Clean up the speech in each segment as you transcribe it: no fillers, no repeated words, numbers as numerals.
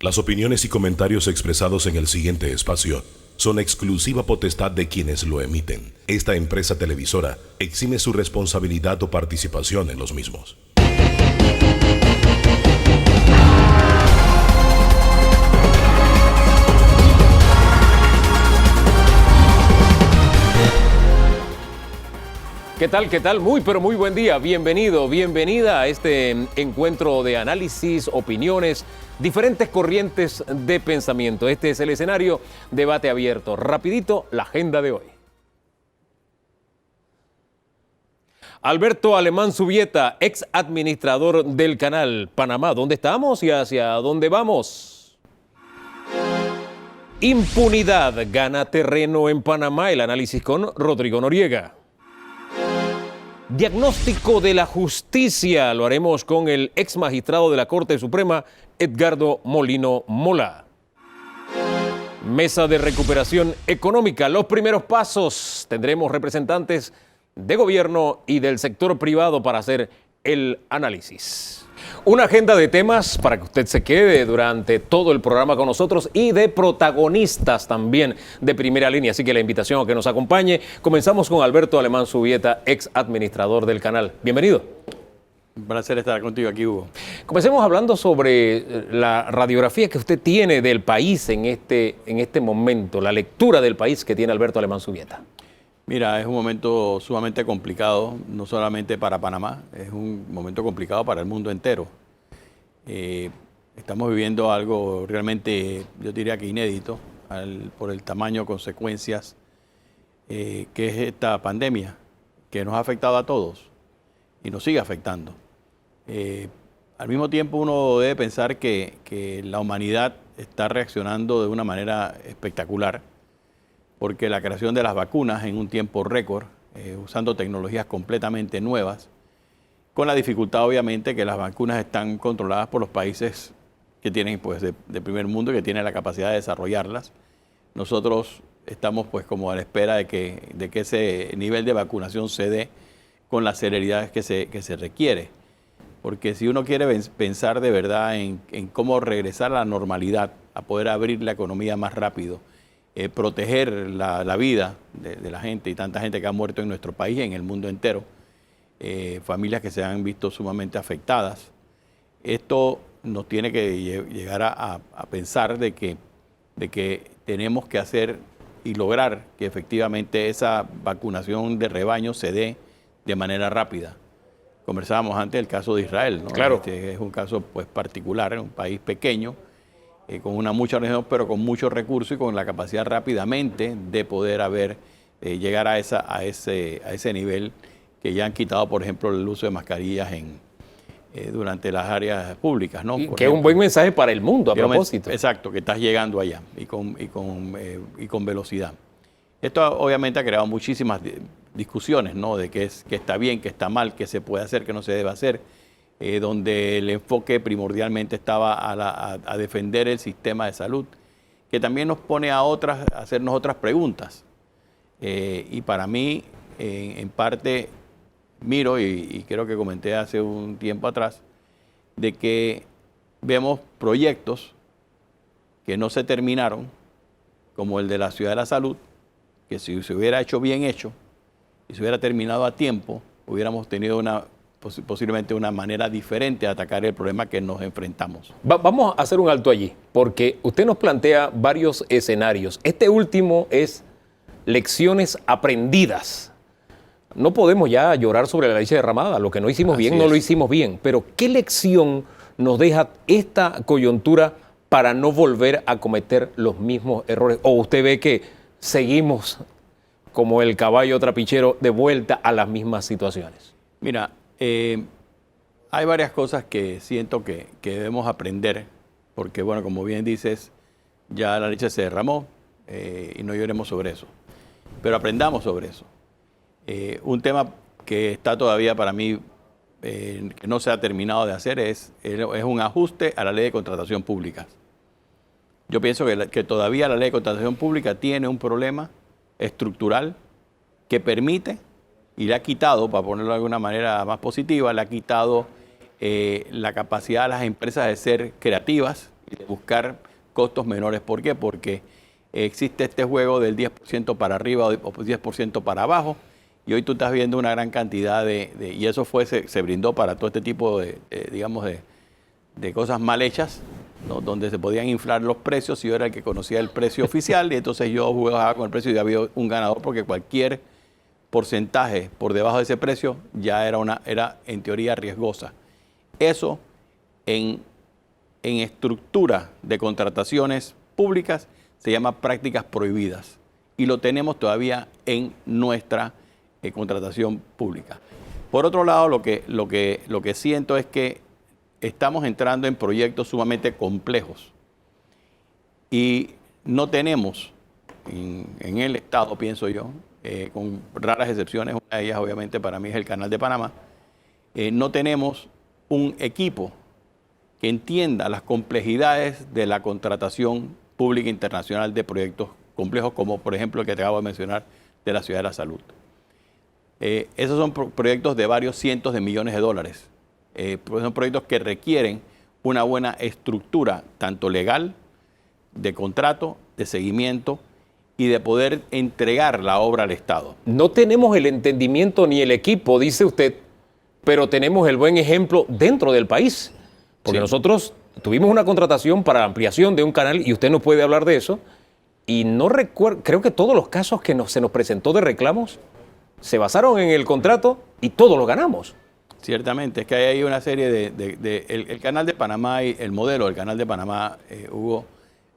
Las opiniones y comentarios expresados en el siguiente espacio son exclusiva potestad de quienes lo emiten. Esta empresa televisora exime su responsabilidad o participación en los mismos. ¿Qué tal? ¿Qué tal? Muy, pero muy buen día. Bienvenido, bienvenida a este encuentro de análisis, opiniones, diferentes corrientes de pensamiento. Este es el escenario Debate Abierto. Rapidito, la agenda de hoy. Alberto Alemán Zubieta, ex administrador del Canal Panamá. ¿Dónde estamos y hacia dónde vamos? Impunidad gana terreno en Panamá. El análisis con Rodrigo Noriega. Diagnóstico de la justicia, lo haremos con el ex magistrado de la Corte Suprema, Edgardo Molino Mola. Mesa de recuperación económica, los primeros pasos. Tendremos representantes de gobierno y del sector privado para hacer el análisis. Una agenda de temas para que usted se quede durante todo el programa con nosotros y de protagonistas también de primera línea. Así que la invitación a que nos acompañe. Comenzamos con Alberto Alemán Zubieta, ex administrador del canal. Bienvenido. Un placer estar contigo aquí, Hugo. Comencemos hablando sobre la radiografía que usted tiene del país en este momento, la lectura del país que tiene Alberto Alemán Zubieta. Mira, es un momento sumamente complicado, no solamente para Panamá, es un momento complicado para el mundo entero. Estamos viviendo algo realmente, yo diría que inédito, por el tamaño de consecuencias que es esta pandemia, que nos ha afectado a todos y nos sigue afectando. Al mismo tiempo uno debe pensar que la humanidad está reaccionando de una manera espectacular, porque la creación de las vacunas en un tiempo récord, usando tecnologías completamente nuevas, con la dificultad obviamente que las vacunas están controladas por los países que tienen pues de primer mundo, que tienen la capacidad de desarrollarlas. Nosotros estamos pues como a la espera de que ese nivel de vacunación se dé con la celeridad que se requiere. Porque si uno quiere pensar de verdad en cómo regresar a la normalidad, a poder abrir la economía más rápido, proteger la vida de la gente y tanta gente que ha muerto en nuestro país y en el mundo entero, familias que se han visto sumamente afectadas. Esto nos tiene que llegar a pensar de que tenemos que hacer y lograr que efectivamente esa vacunación de rebaño se dé de manera rápida. Conversábamos antes del caso de Israel, ¿no? Claro. Este es un caso pues particular, en un país pequeño, con una mucha región, pero con muchos recursos y con la capacidad rápidamente de poder llegar a ese nivel que ya han quitado, por ejemplo, el uso de mascarillas durante las áreas públicas, ¿no? Que es un buen mensaje para el mundo, a propósito. Exacto, que estás llegando allá y con velocidad. Esto obviamente ha creado muchísimas discusiones, ¿no? De qué está bien, qué está mal, qué se puede hacer, qué no se debe hacer. Donde el enfoque primordialmente estaba a defender el sistema de salud, que también nos pone a hacernos otras preguntas. Y para mí, en parte, miro, y creo que comenté hace un tiempo atrás, de que vemos proyectos que no se terminaron, como el de la Ciudad de la Salud, que si se hubiera hecho bien hecho y se hubiera terminado a tiempo, hubiéramos tenido posiblemente una manera diferente de atacar el problema que nos enfrentamos. Vamos a hacer un alto allí, porque usted nos plantea varios escenarios. Este último es lecciones aprendidas. No podemos ya llorar sobre la leche derramada. Lo que no hicimos bien, no lo hicimos bien. Pero ¿qué lección nos deja esta coyuntura para no volver a cometer los mismos errores? ¿O usted ve que seguimos como el caballo trapichero de vuelta a las mismas situaciones? Mira, hay varias cosas que siento que debemos aprender, porque bueno, como bien dices, ya la leche se derramó y no lloremos sobre eso, pero aprendamos sobre eso. Un tema que está todavía para mí, que no se ha terminado de hacer, es un ajuste a la ley de contratación pública. Yo pienso que todavía la ley de contratación pública tiene un problema estructural que permite, y le ha quitado, para ponerlo de alguna manera más positiva, le ha quitado la capacidad a las empresas de ser creativas y de buscar costos menores. ¿Por qué? Porque existe este juego del 10% para arriba o 10% para abajo, y hoy tú estás viendo una gran cantidad y eso se brindó para todo este tipo de cosas mal hechas, ¿no? Donde se podían inflar los precios y yo era el que conocía el precio oficial, y entonces yo jugaba con el precio y ya había un ganador, porque cualquier porcentaje por debajo de ese precio ya era en teoría riesgosa. Eso en estructura de contrataciones públicas se llama prácticas prohibidas, y lo tenemos todavía en nuestra contratación pública. Por otro lado, lo que siento es que estamos entrando en proyectos sumamente complejos y no tenemos en el Estado, pienso yo, con raras excepciones, una de ellas obviamente para mí es el Canal de Panamá, no tenemos un equipo que entienda las complejidades de la contratación pública internacional de proyectos complejos, como por ejemplo el que te acabo de mencionar de la Ciudad de la Salud. Esos son proyectos de varios cientos de millones de dólares. Son proyectos que requieren una buena estructura, tanto legal, de contrato, de seguimiento y de poder entregar la obra al Estado. No tenemos el entendimiento ni el equipo, dice usted, pero tenemos el buen ejemplo dentro del país. Porque sí, nosotros tuvimos una contratación para ampliación de un canal, y usted no puede hablar de eso, y no recuerdo, creo que todos los casos que se nos presentó de reclamos se basaron en el contrato y todos lo ganamos. Ciertamente, es que hay una serie el Canal de Panamá y el modelo del Canal de Panamá, Hugo,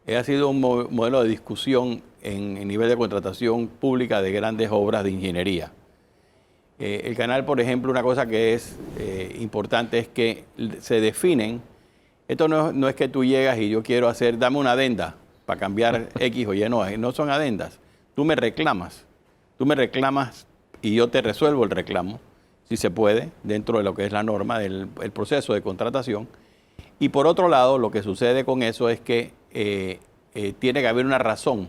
ha sido un modelo de discusión en nivel de contratación pública de grandes obras de ingeniería. El canal, por ejemplo, una cosa que es importante es que se definen, esto no es que tú llegas y yo quiero dame una adenda para cambiar X o Y, no son adendas. Tú me reclamas y yo te resuelvo el reclamo, si se puede, dentro de lo que es la norma del proceso de contratación. Y por otro lado, lo que sucede con eso es que tiene que haber una razón,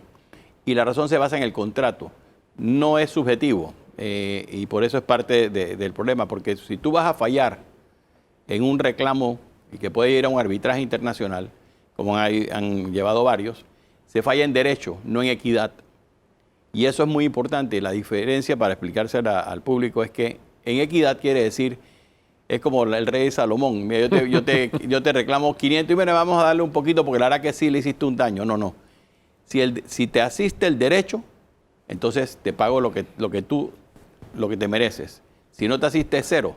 y la razón se basa en el contrato, no es subjetivo, y por eso es parte del problema, porque si tú vas a fallar en un reclamo y que puede ir a un arbitraje internacional, como han llevado varios, se falla en derecho, no en equidad. Y eso es muy importante. La diferencia, para explicársela al público, es que en equidad quiere decir, es como el rey Salomón. Mira, yo te reclamo 500 y mira, vamos a darle un poquito porque la verdad que sí le hiciste un daño. No. Si te asiste el derecho, entonces te pago lo que te mereces. Si no te asiste, cero.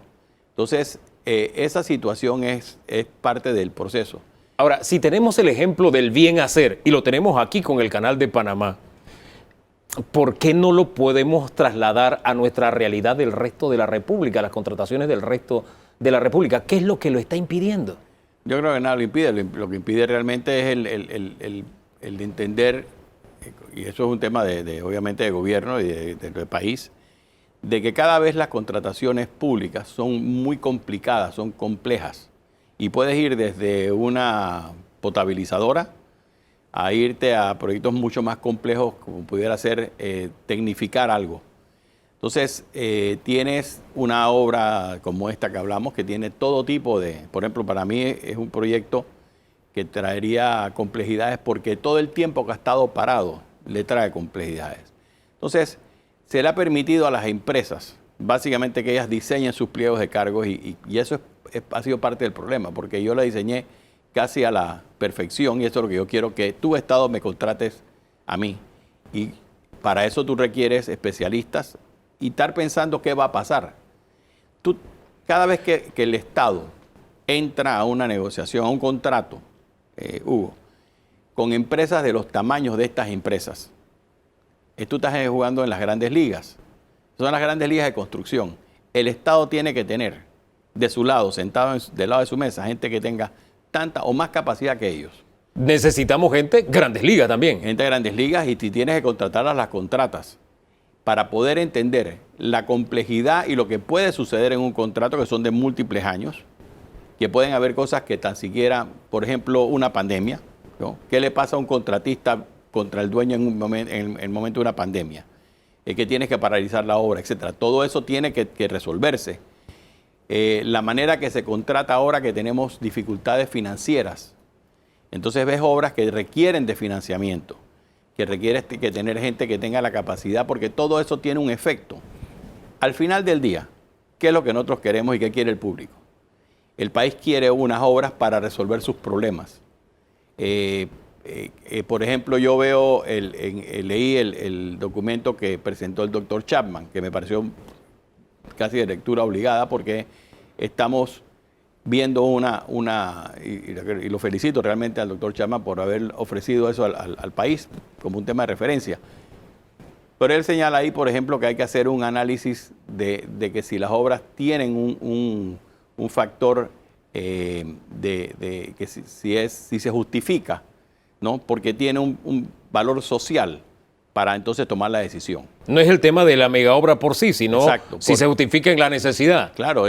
Entonces, esa situación es parte del proceso. Ahora, si tenemos el ejemplo del bien hacer, y lo tenemos aquí con el Canal de Panamá, ¿por qué no lo podemos trasladar a nuestra realidad del resto de la República, las contrataciones del resto de la República? ¿Qué es lo que lo está impidiendo? Yo creo que nada lo impide. Lo que impide realmente es el de entender, y eso es un tema obviamente de gobierno y del país, de que cada vez las contrataciones públicas son muy complicadas, son complejas. Y puedes ir desde una potabilizadora a irte a proyectos mucho más complejos, como pudiera ser tecnificar algo. Entonces, tienes una obra como esta que hablamos, que tiene todo tipo por ejemplo, para mí es un proyecto que traería complejidades, porque todo el tiempo que ha estado parado le trae complejidades. Entonces, se le ha permitido a las empresas, básicamente, que ellas diseñen sus pliegos de cargos, y eso ha sido parte del problema, porque yo la diseñé casi a la perfección, y eso es lo que yo quiero, que tu Estado me contrates a mí. Y para eso tú requieres especialistas y estar pensando qué va a pasar. Cada vez que el Estado entra a una negociación, a un contrato, Hugo, con empresas de los tamaños de estas empresas, tú estás jugando en las grandes ligas. Son las grandes ligas de construcción. El Estado tiene que tener de su lado, sentado del lado de su mesa, gente que tenga tanta o más capacidad que ellos. Necesitamos gente grandes ligas también. Gente de grandes ligas, y si tienes que contratarlas, las contratas, para poder entender la complejidad y lo que puede suceder en un contrato, que son de múltiples años, que pueden haber cosas que tan siquiera, por ejemplo, una pandemia, ¿no? ¿Qué le pasa a un contratista contra el dueño en el momento de una pandemia? Que tienes que paralizar la obra, etcétera. Todo eso tiene que resolverse. La manera que se contrata ahora, que tenemos dificultades financieras. Entonces ves obras que requieren de financiamiento, que requiere que tener gente que tenga la capacidad, porque todo eso tiene un efecto. Al final del día, ¿qué es lo que nosotros queremos y qué quiere el público? El país quiere unas obras para resolver sus problemas. Por ejemplo, yo veo, leí el documento que presentó el doctor Chapman, que me pareció casi de lectura obligada, porque estamos viendo y lo felicito realmente al doctor Chapman por haber ofrecido eso al país como un tema de referencia. Pero él señala ahí, por ejemplo, que hay que hacer un análisis de que si las obras tienen un factor de que si se justifica, ¿no? Porque tiene un valor social para entonces tomar la decisión. No es el tema de la mega obra por sí, sino exacto, si se justifica en la necesidad. Claro,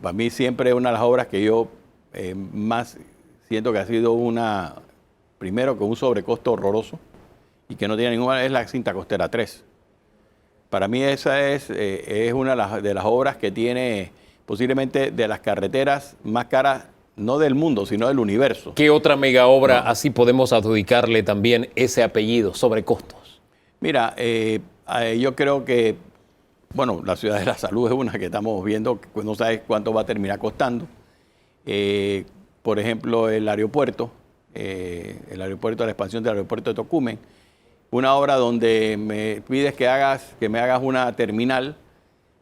para mí siempre una de las obras que yo más siento que ha sido primero con un sobrecosto horroroso y que no tiene ninguna, es la cinta costera 3. Para mí esa es una de las obras que tiene posiblemente de las carreteras más caras, no del mundo, sino del universo. ¿Qué otra mega obra así podemos adjudicarle también ese apellido, sobrecostos? Mira, yo creo que, bueno, la Ciudad de la Salud es una que estamos viendo, que no sabes cuánto va a terminar costando. Por ejemplo, el aeropuerto, la expansión del aeropuerto de Tocumen, una obra donde me pides que me hagas una terminal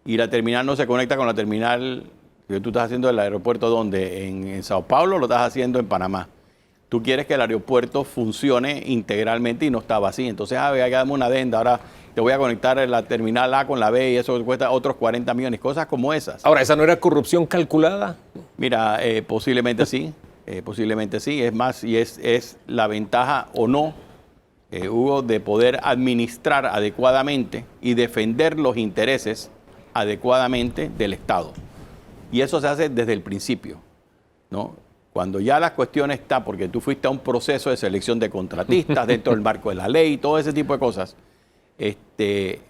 y la terminal no se conecta con la terminal que tú estás haciendo del aeropuerto, donde en Sao Paulo lo estás haciendo en Panamá. Tú quieres que el aeropuerto funcione integralmente y no estaba así. Entonces, hay que darme una adenda. Ahora te voy a conectar la terminal A con la B y eso cuesta otros 40 millones. Cosas como esas. Ahora, ¿esa no era corrupción calculada? Mira, posiblemente sí. Posiblemente sí. Es más, y es la ventaja o no, Hugo, de poder administrar adecuadamente y defender los intereses adecuadamente del Estado. Y eso se hace desde el principio, ¿no? Cuando ya la cuestión está, porque tú fuiste a un proceso de selección de contratistas dentro del marco de la ley, todo ese tipo de cosas, se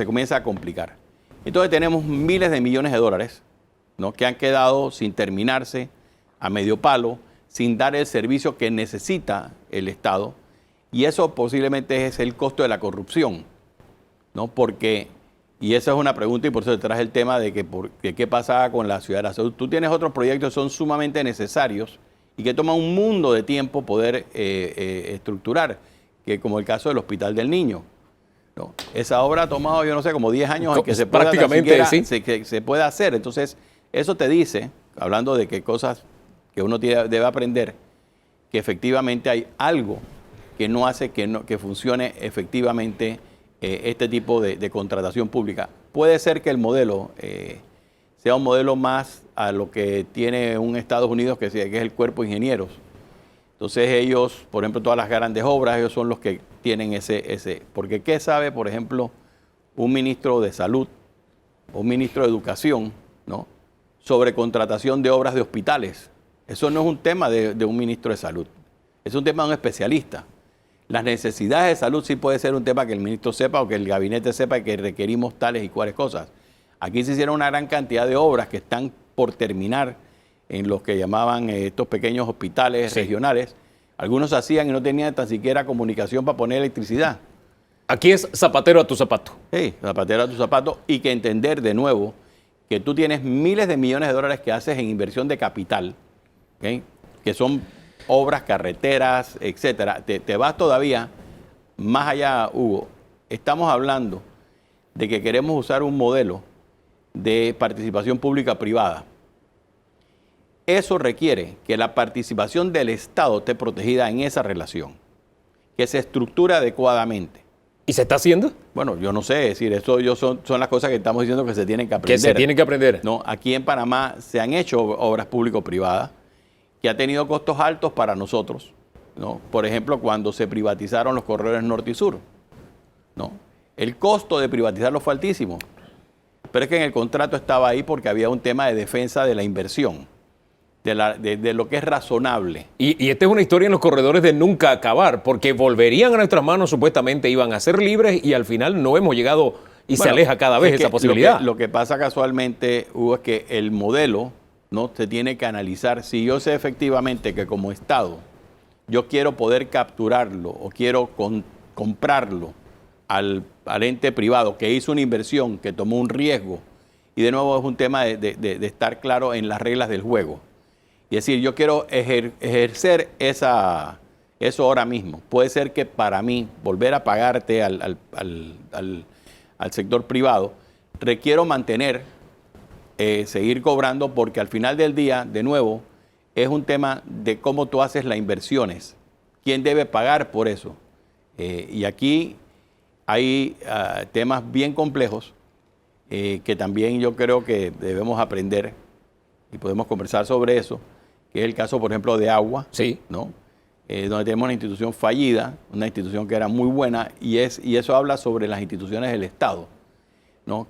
comienza a complicar. Entonces tenemos miles de millones de dólares, ¿no? Que han quedado sin terminarse, a medio palo, sin dar el servicio que necesita el Estado. Y eso posiblemente es el costo de la corrupción, ¿no? Porque... Y esa es una pregunta y por eso te traje el tema de qué pasa con la Ciudad de la Salud. Tú tienes otros proyectos que son sumamente necesarios y que toman un mundo de tiempo poder estructurar, que como el caso del Hospital del Niño, ¿no? Esa obra ha tomado, yo no sé, como 10 años en que se pueda, prácticamente, sí. se pueda hacer. Entonces, eso te dice, hablando de qué cosas que uno debe aprender, que efectivamente hay algo que no hace que funcione efectivamente este tipo de contratación pública. Puede ser que el modelo sea un modelo más a lo que tiene un Estados Unidos, que es el cuerpo de ingenieros. Entonces ellos, por ejemplo, todas las grandes obras, ellos son los que tienen ese. Porque ¿qué sabe, por ejemplo, un ministro de Salud o un ministro de Educación, ¿no?, sobre contratación de obras de hospitales? Eso no es un tema de un ministro de Salud, es un tema de un especialista. Las necesidades de salud sí puede ser un tema que el ministro sepa o que el gabinete sepa que requerimos tales y cuales cosas. Aquí se hicieron una gran cantidad de obras que están por terminar en los que llamaban estos pequeños hospitales regionales. Algunos se hacían y no tenían tan siquiera comunicación para poner electricidad. Aquí es zapatero a tu zapato. Sí, zapatero a tu zapato, y que entender de nuevo que tú tienes miles de millones de dólares que haces en inversión de capital, ¿okay?, que son obras, carreteras, etcétera. Te vas todavía más allá, Hugo. Estamos hablando de que queremos usar un modelo de participación pública-privada. Eso requiere que la participación del Estado esté protegida en esa relación, que se estructure adecuadamente. ¿Y se está haciendo? Bueno, yo no sé, es decir, eso son las cosas que estamos diciendo que se tienen que aprender. Que se tienen que aprender. No, aquí en Panamá se han hecho obras público-privadas que ha tenido costos altos para nosotros, ¿no? Por ejemplo, cuando se privatizaron los corredores norte y sur, ¿no? El costo de privatizarlo fue altísimo, pero es que en el contrato estaba ahí porque había un tema de defensa de la inversión, de lo que es razonable. Y esta es una historia en los corredores de nunca acabar, porque volverían a nuestras manos, supuestamente iban a ser libres y al final no hemos llegado y se aleja cada vez esa posibilidad. Lo que pasa casualmente, Hugo, es que el modelo ¿no? Se tiene que analizar. Si yo sé efectivamente que como Estado yo quiero poder capturarlo o quiero comprarlo al ente privado que hizo una inversión, que tomó un riesgo, y de nuevo es un tema de estar claro en las reglas del juego. Y es decir, yo quiero ejercer eso ahora mismo. Puede ser que para mí volver a pagarte al sector privado, requiero mantener, seguir cobrando, porque al final del día, de nuevo, es un tema de cómo tú haces las inversiones. ¿Quién debe pagar por eso? Y aquí hay temas bien complejos que también yo creo que debemos aprender y podemos conversar sobre eso, que es el caso, por ejemplo, de agua, Sí. ¿no? Donde tenemos una institución fallida, una institución que era muy buena, y eso habla sobre las instituciones del Estado, ¿no?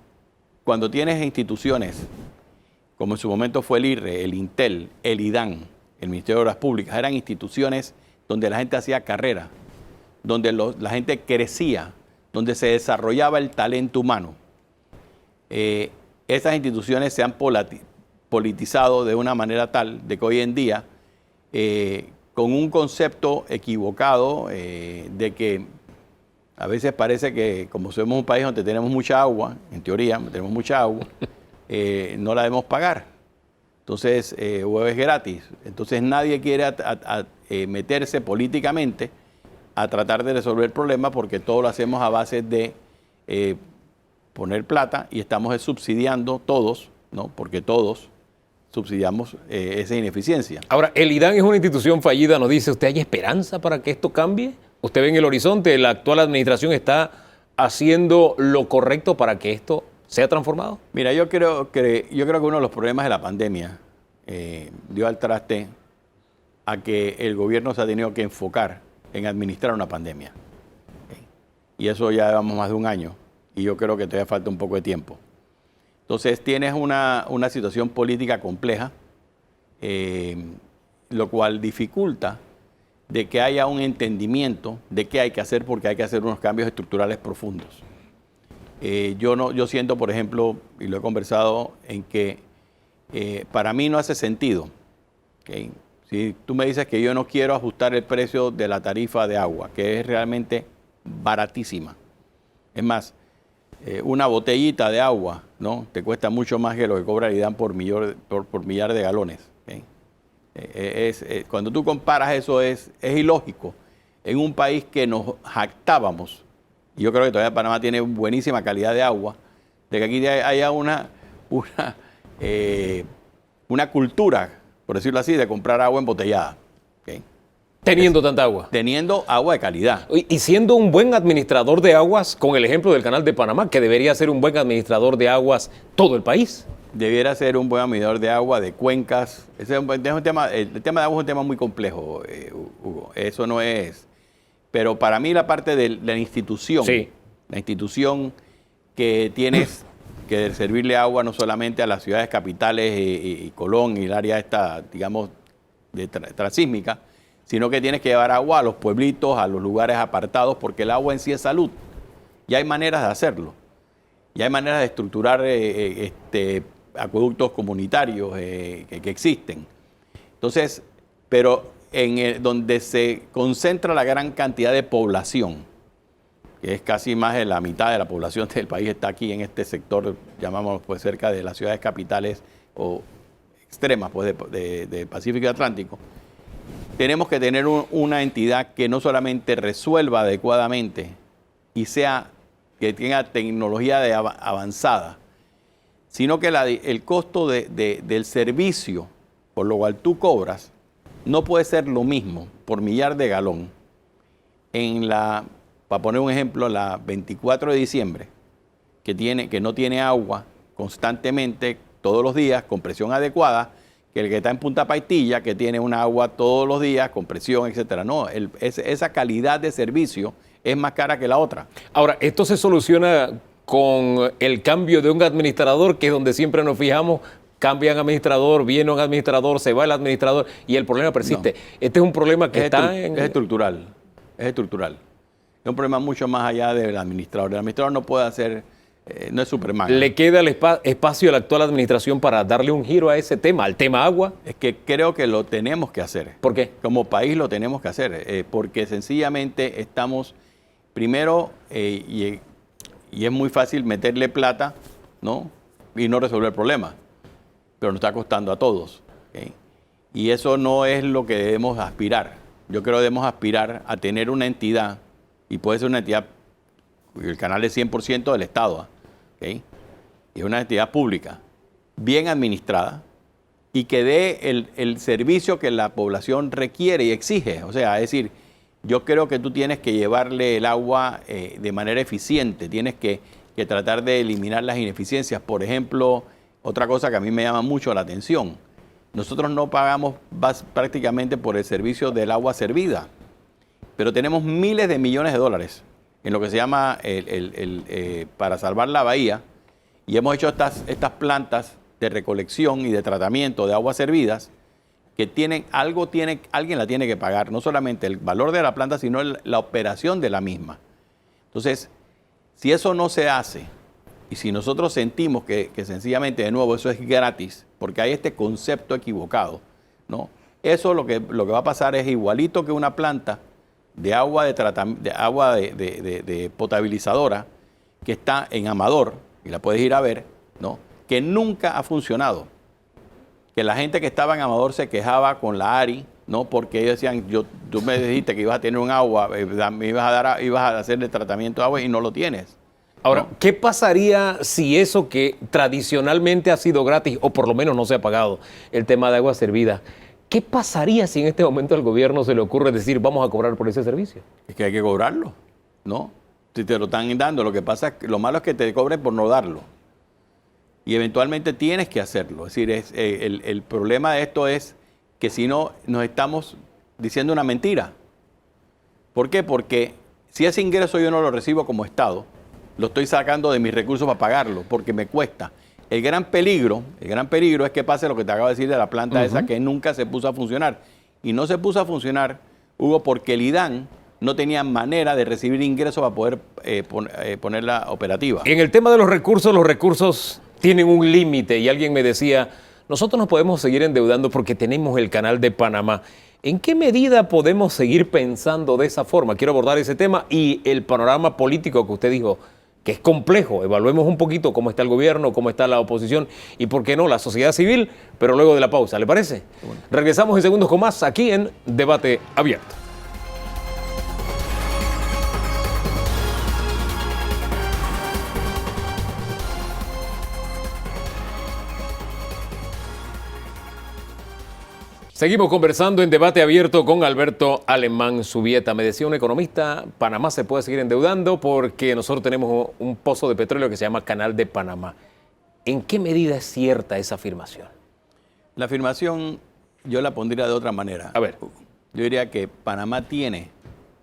Cuando tienes instituciones, como en su momento fue el IRRE, el INTEL, el IDAN, el Ministerio de Obras Públicas, eran instituciones donde la gente hacía carrera, donde la gente crecía, donde se desarrollaba el talento humano. Esas instituciones se han politizado de una manera tal de que hoy en día, con un concepto equivocado de que a veces parece que como somos un país donde tenemos mucha agua, en teoría tenemos mucha agua, no la debemos pagar. Entonces, o es gratis. Entonces nadie quiere meterse políticamente a tratar de resolver el problema, porque todo lo hacemos a base de poner plata, y estamos subsidiando todos, ¿no? Porque todos subsidiamos esa ineficiencia. Ahora, el IDAN es una institución fallida, nos dice, ¿usted hay esperanza para que esto cambie? ¿Usted ve en el horizonte, la actual administración está haciendo lo correcto para que esto sea transformado? Mira, yo creo que uno de los problemas de la pandemia dio al traste a que el gobierno se ha tenido que enfocar en administrar una pandemia. Y eso ya llevamos más de un año, y yo creo que todavía falta un poco de tiempo. Entonces tienes una situación política compleja, lo cual dificulta de que haya un entendimiento de qué hay que hacer, porque hay que hacer unos cambios estructurales profundos. Yo siento, por ejemplo, y lo he conversado, en que para mí no hace sentido. ¿Okay? Si tú me dices que yo no quiero ajustar el precio de la tarifa de agua, que es realmente baratísima. Es más, una botellita de agua, ¿no? Te cuesta mucho más que lo que cobra el IDAN por millar de galones. ¿Okay? Cuando tú comparas eso es ilógico. En un país que nos jactábamos, y yo creo que todavía Panamá tiene buenísima calidad de agua, de que aquí haya una cultura, por decirlo así, de comprar agua embotellada. ¿Okay? Teniendo tanta agua. Teniendo agua de calidad. Y siendo un buen administrador de aguas, con el ejemplo del Canal de Panamá, que debería ser un buen administrador de aguas todo el país. Debiera ser un buen administrador de agua, de cuencas. El tema de agua es un tema muy complejo, Hugo. Eso no es... Pero para mí la parte de la institución, sí, la institución que tienes que servirle agua no solamente a las ciudades capitales y Colón y el área esta, digamos, de transísmica, sino que tienes que llevar agua a los pueblitos, a los lugares apartados, porque el agua en sí es salud. Y hay maneras de hacerlo. Y hay maneras de estructurar acueductos comunitarios que existen. Entonces, pero donde se concentra la gran cantidad de población, que es casi más de la mitad de la población del país está aquí en este sector, llamamos pues cerca de las ciudades capitales o extremas pues, de Pacífico y Atlántico, tenemos que tener una entidad que no solamente resuelva adecuadamente y que tenga tecnología avanzada, sino que el costo del servicio por lo cual tú cobras no puede ser lo mismo por millar de galón para poner un ejemplo, la 24 de diciembre, que no tiene agua constantemente todos los días con presión adecuada, que el que está en Punta Paitilla, que tiene una agua todos los días con presión, etcétera. No, esa calidad de servicio es más cara que la otra. Ahora, esto se soluciona con el cambio de un administrador, que es donde siempre nos fijamos. Cambian administrador, viene un administrador, se va el administrador y el problema persiste. No. Este es un problema que es estructural. Es estructural. Es un problema mucho más allá del administrador. El administrador no puede hacer no es Superman. ¿Le queda el espacio a la actual administración para darle un giro a ese tema, al tema agua? Es que creo que lo tenemos que hacer. ¿Por qué? Como país lo tenemos que hacer, porque sencillamente estamos, primero, y es muy fácil meterle plata, ¿no? Y no resolver el problema, pero nos está costando a todos. ¿Okay? Y eso no es lo que debemos aspirar. Yo creo que debemos aspirar a tener una entidad, y puede ser una entidad, el canal es 100% del Estado, ¿okay? Y es una entidad pública, bien administrada, y que dé el servicio que la población requiere y exige. O sea, es decir, yo creo que tú tienes que llevarle el agua de manera eficiente, tienes que tratar de eliminar las ineficiencias. Por ejemplo, otra cosa que a mí me llama mucho la atención, nosotros no pagamos prácticamente por el servicio del agua servida, pero tenemos miles de millones de dólares en lo que se llama para salvar la bahía, y hemos hecho estas plantas de recolección y de tratamiento de aguas servidas que alguien la tiene que pagar, no solamente el valor de la planta, sino la operación de la misma. Entonces, si eso no se hace, y si nosotros sentimos que sencillamente, de nuevo, eso es gratis, porque hay este concepto equivocado, ¿no? Eso lo que va a pasar es igualito que una planta de agua de potabilizadora que está en Amador, y la puedes ir a ver, ¿no? Que nunca ha funcionado. Que la gente que estaba en Amador se quejaba con la ARI, ¿no? Porque ellos decían, tú me dijiste que ibas a tener un agua, me ibas a hacer el tratamiento de agua y no lo tienes. Ahora, ¿no? ¿qué pasaría si eso que tradicionalmente ha sido gratis, o por lo menos no se ha pagado, el tema de agua servida, qué pasaría si en este momento al gobierno se le ocurre decir vamos a cobrar por ese servicio? Es que hay que cobrarlo, ¿no? Si te lo están dando, lo malo es que te cobren por no darlo. Y eventualmente tienes que hacerlo. Es decir, el problema de esto es que si no, nos estamos diciendo una mentira. ¿Por qué? Porque si ese ingreso yo no lo recibo como Estado, lo estoy sacando de mis recursos para pagarlo, porque me cuesta. El gran peligro es que pase lo que te acabo de decir de la planta esa que nunca se puso a funcionar. Y no se puso a funcionar, Hugo, porque el IDAN no tenía manera de recibir ingresos para poder ponerla operativa. En el tema de los recursos tienen un límite, y alguien me decía, nosotros nos podemos seguir endeudando porque tenemos el canal de Panamá. ¿En qué medida podemos seguir pensando de esa forma? Quiero abordar ese tema y el panorama político que usted dijo, que es complejo. Evaluemos un poquito cómo está el gobierno, cómo está la oposición y, por qué no, la sociedad civil, pero luego de la pausa, ¿le parece? Bueno. Regresamos en segundos con más aquí en Debate Abierto. Seguimos conversando en Debate Abierto con Alberto Alemán Subieta. Me decía un economista, Panamá se puede seguir endeudando porque nosotros tenemos un pozo de petróleo que se llama Canal de Panamá. ¿En qué medida es cierta esa afirmación? La afirmación yo la pondría de otra manera. A ver. Yo diría que Panamá tiene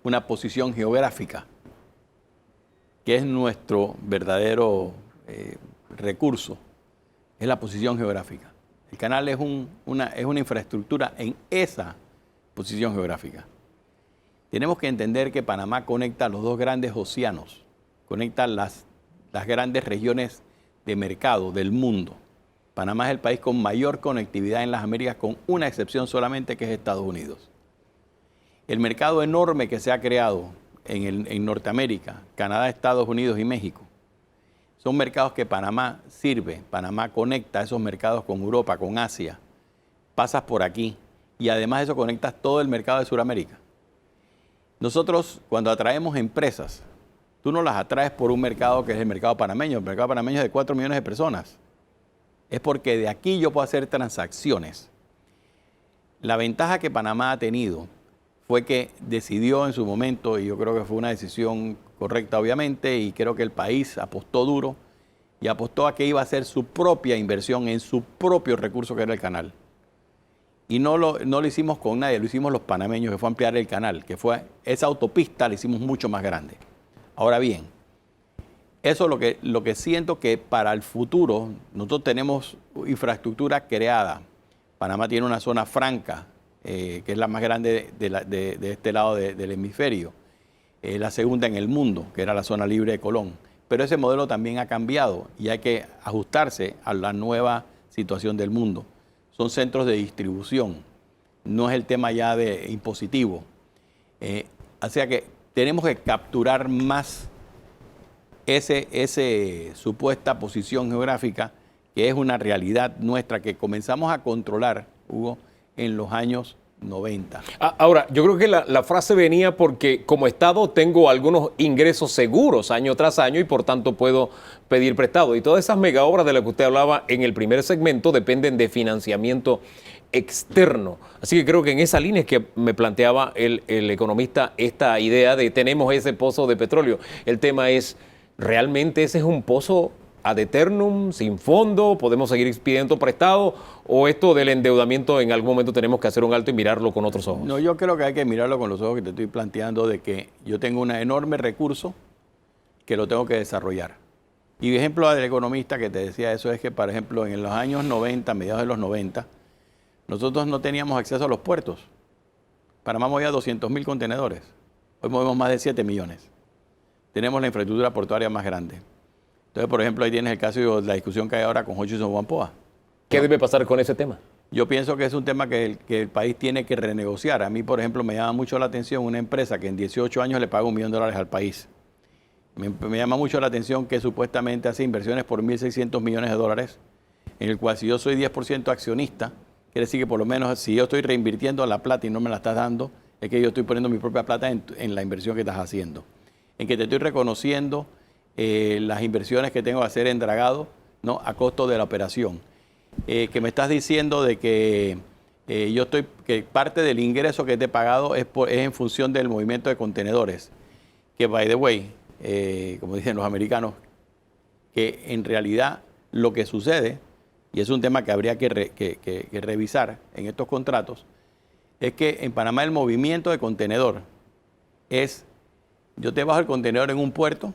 una posición geográfica que es nuestro verdadero recurso, es la posición geográfica. El canal es una infraestructura en esa posición geográfica. Tenemos que entender que Panamá conecta los dos grandes océanos, conecta las grandes regiones de mercado del mundo. Panamá es el país con mayor conectividad en las Américas, con una excepción solamente, que es Estados Unidos. El mercado enorme que se ha creado en Norteamérica, Canadá, Estados Unidos y México, son mercados que Panamá sirve. Panamá conecta esos mercados con Europa, con Asia. Pasas por aquí y además eso conectas todo el mercado de Sudamérica. Nosotros, cuando atraemos empresas, tú no las atraes por un mercado que es el mercado panameño. El mercado panameño es de 4 millones de personas. Es porque de aquí yo puedo hacer transacciones. La ventaja que Panamá ha tenido fue que decidió en su momento, y yo creo que fue una decisión correcta obviamente, y creo que el país apostó duro y apostó a que iba a hacer su propia inversión en su propio recurso, que era el canal. Y no lo hicimos con nadie, lo hicimos los panameños, que fue ampliar el canal, que fue esa autopista, la hicimos mucho más grande. Ahora bien, eso es lo que siento que para el futuro, nosotros tenemos infraestructura creada. Panamá tiene una zona franca, que es la más grande de este lado del hemisferio. La segunda en el mundo, que era la zona libre de Colón. pero ese modelo también ha cambiado y hay que ajustarse a la nueva situación del mundo. Son centros de distribución, no es el tema ya de impositivo. O sea que tenemos que capturar más ese supuesta posición geográfica que es una realidad nuestra que comenzamos a controlar, Hugo, en los años 90. Ahora, yo creo que la frase venía porque como Estado tengo algunos ingresos seguros año tras año y por tanto puedo pedir prestado. Y todas esas megaobras de las que usted hablaba en el primer segmento dependen de financiamiento externo. Así que creo que en esa línea es que me planteaba el economista esta idea de tenemos ese pozo de petróleo. El tema es, ¿realmente ese es un pozo ad eternum, sin fondo? ¿Podemos seguir pidiendo prestado? ¿O esto del endeudamiento en algún momento tenemos que hacer un alto y mirarlo con otros ojos? No, yo creo que hay que mirarlo con los ojos que te estoy planteando de que yo tengo un enorme recurso que lo tengo que desarrollar. Y ejemplo del economista que te decía eso es que, por ejemplo, en los años 90, mediados de los 90, nosotros no teníamos acceso a los puertos. Panamá movía 200.000 contenedores. Hoy movemos más de 7 millones. Tenemos la infraestructura portuaria más grande. Entonces, por ejemplo, ahí tienes el caso de la discusión que hay ahora con Hutchison Whampoa. ¿Qué debe pasar con ese tema? Yo pienso que es un tema que el país tiene que renegociar. A mí, por ejemplo, me llama mucho la atención una empresa que en 18 años le paga $1 millón al país. Me llama mucho la atención que supuestamente hace inversiones por 1.600 millones de dólares, en el cual si yo soy 10% accionista, quiere decir que por lo menos si yo estoy reinvirtiendo la plata y no me la estás dando, es que yo estoy poniendo mi propia plata en la inversión que estás haciendo. En que te estoy reconociendo las inversiones que tengo que hacer en dragado, ¿no?, a costo de la operación. Que me estás diciendo de que que parte del ingreso que te he pagado es en función del movimiento de contenedores. Que, by the way, como dicen los americanos, que en realidad lo que sucede, y es un tema que habría que revisar en estos contratos, es que en Panamá el movimiento de contenedor es, yo te bajo el contenedor en un puerto,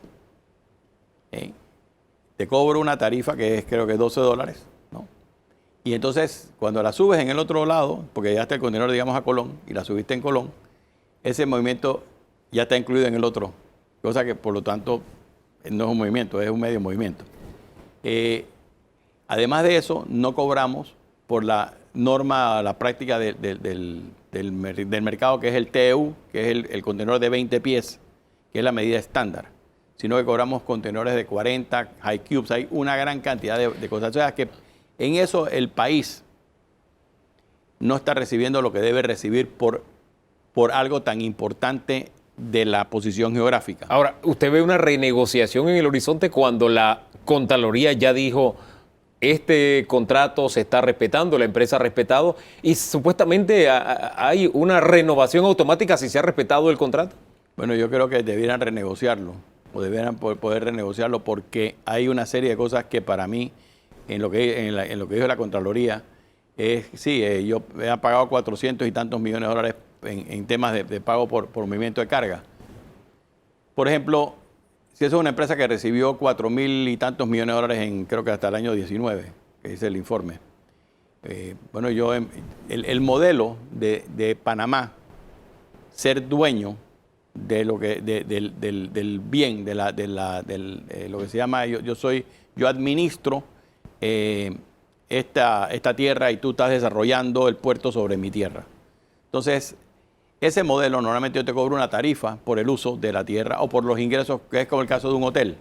te cobro una tarifa que es creo que $12, ¿no? Y entonces cuando la subes en el otro lado, porque llegaste el contenedor, digamos, a Colón, y la subiste en Colón, ese movimiento ya está incluido en el otro, cosa que por lo tanto no es un movimiento, es un medio movimiento. Además de eso, no cobramos por la norma, la práctica del mercado, que es el TEU, que es el contenedor de 20 pies, que es la medida estándar, sino que cobramos contenedores de 40, high cubes, hay una gran cantidad de cosas. O sea, que en eso el país no está recibiendo lo que debe recibir por algo tan importante de la posición geográfica. Ahora, ¿usted ve una renegociación en el horizonte cuando la Contraloría ya dijo este contrato se está respetando, la empresa ha respetado y supuestamente hay una renovación automática si se ha respetado el contrato? Bueno, yo creo que debieran renegociarlo o debieran poder renegociarlo porque hay una serie de cosas que para mí, en lo que dijo la Contraloría, yo he pagado 400 y tantos millones de dólares en temas de pago por movimiento de carga. Por ejemplo, si eso es una empresa que recibió 4.000 y tantos millones de dólares creo que hasta el año 19, que dice el informe. Bueno, el modelo de Panamá, ser dueño de lo que del bien, lo que se llama, yo administro esta tierra y tú estás desarrollando el puerto sobre mi tierra. Entonces, ese modelo normalmente yo te cobro una tarifa por el uso de la tierra o por los ingresos, que es como el caso de un hotel.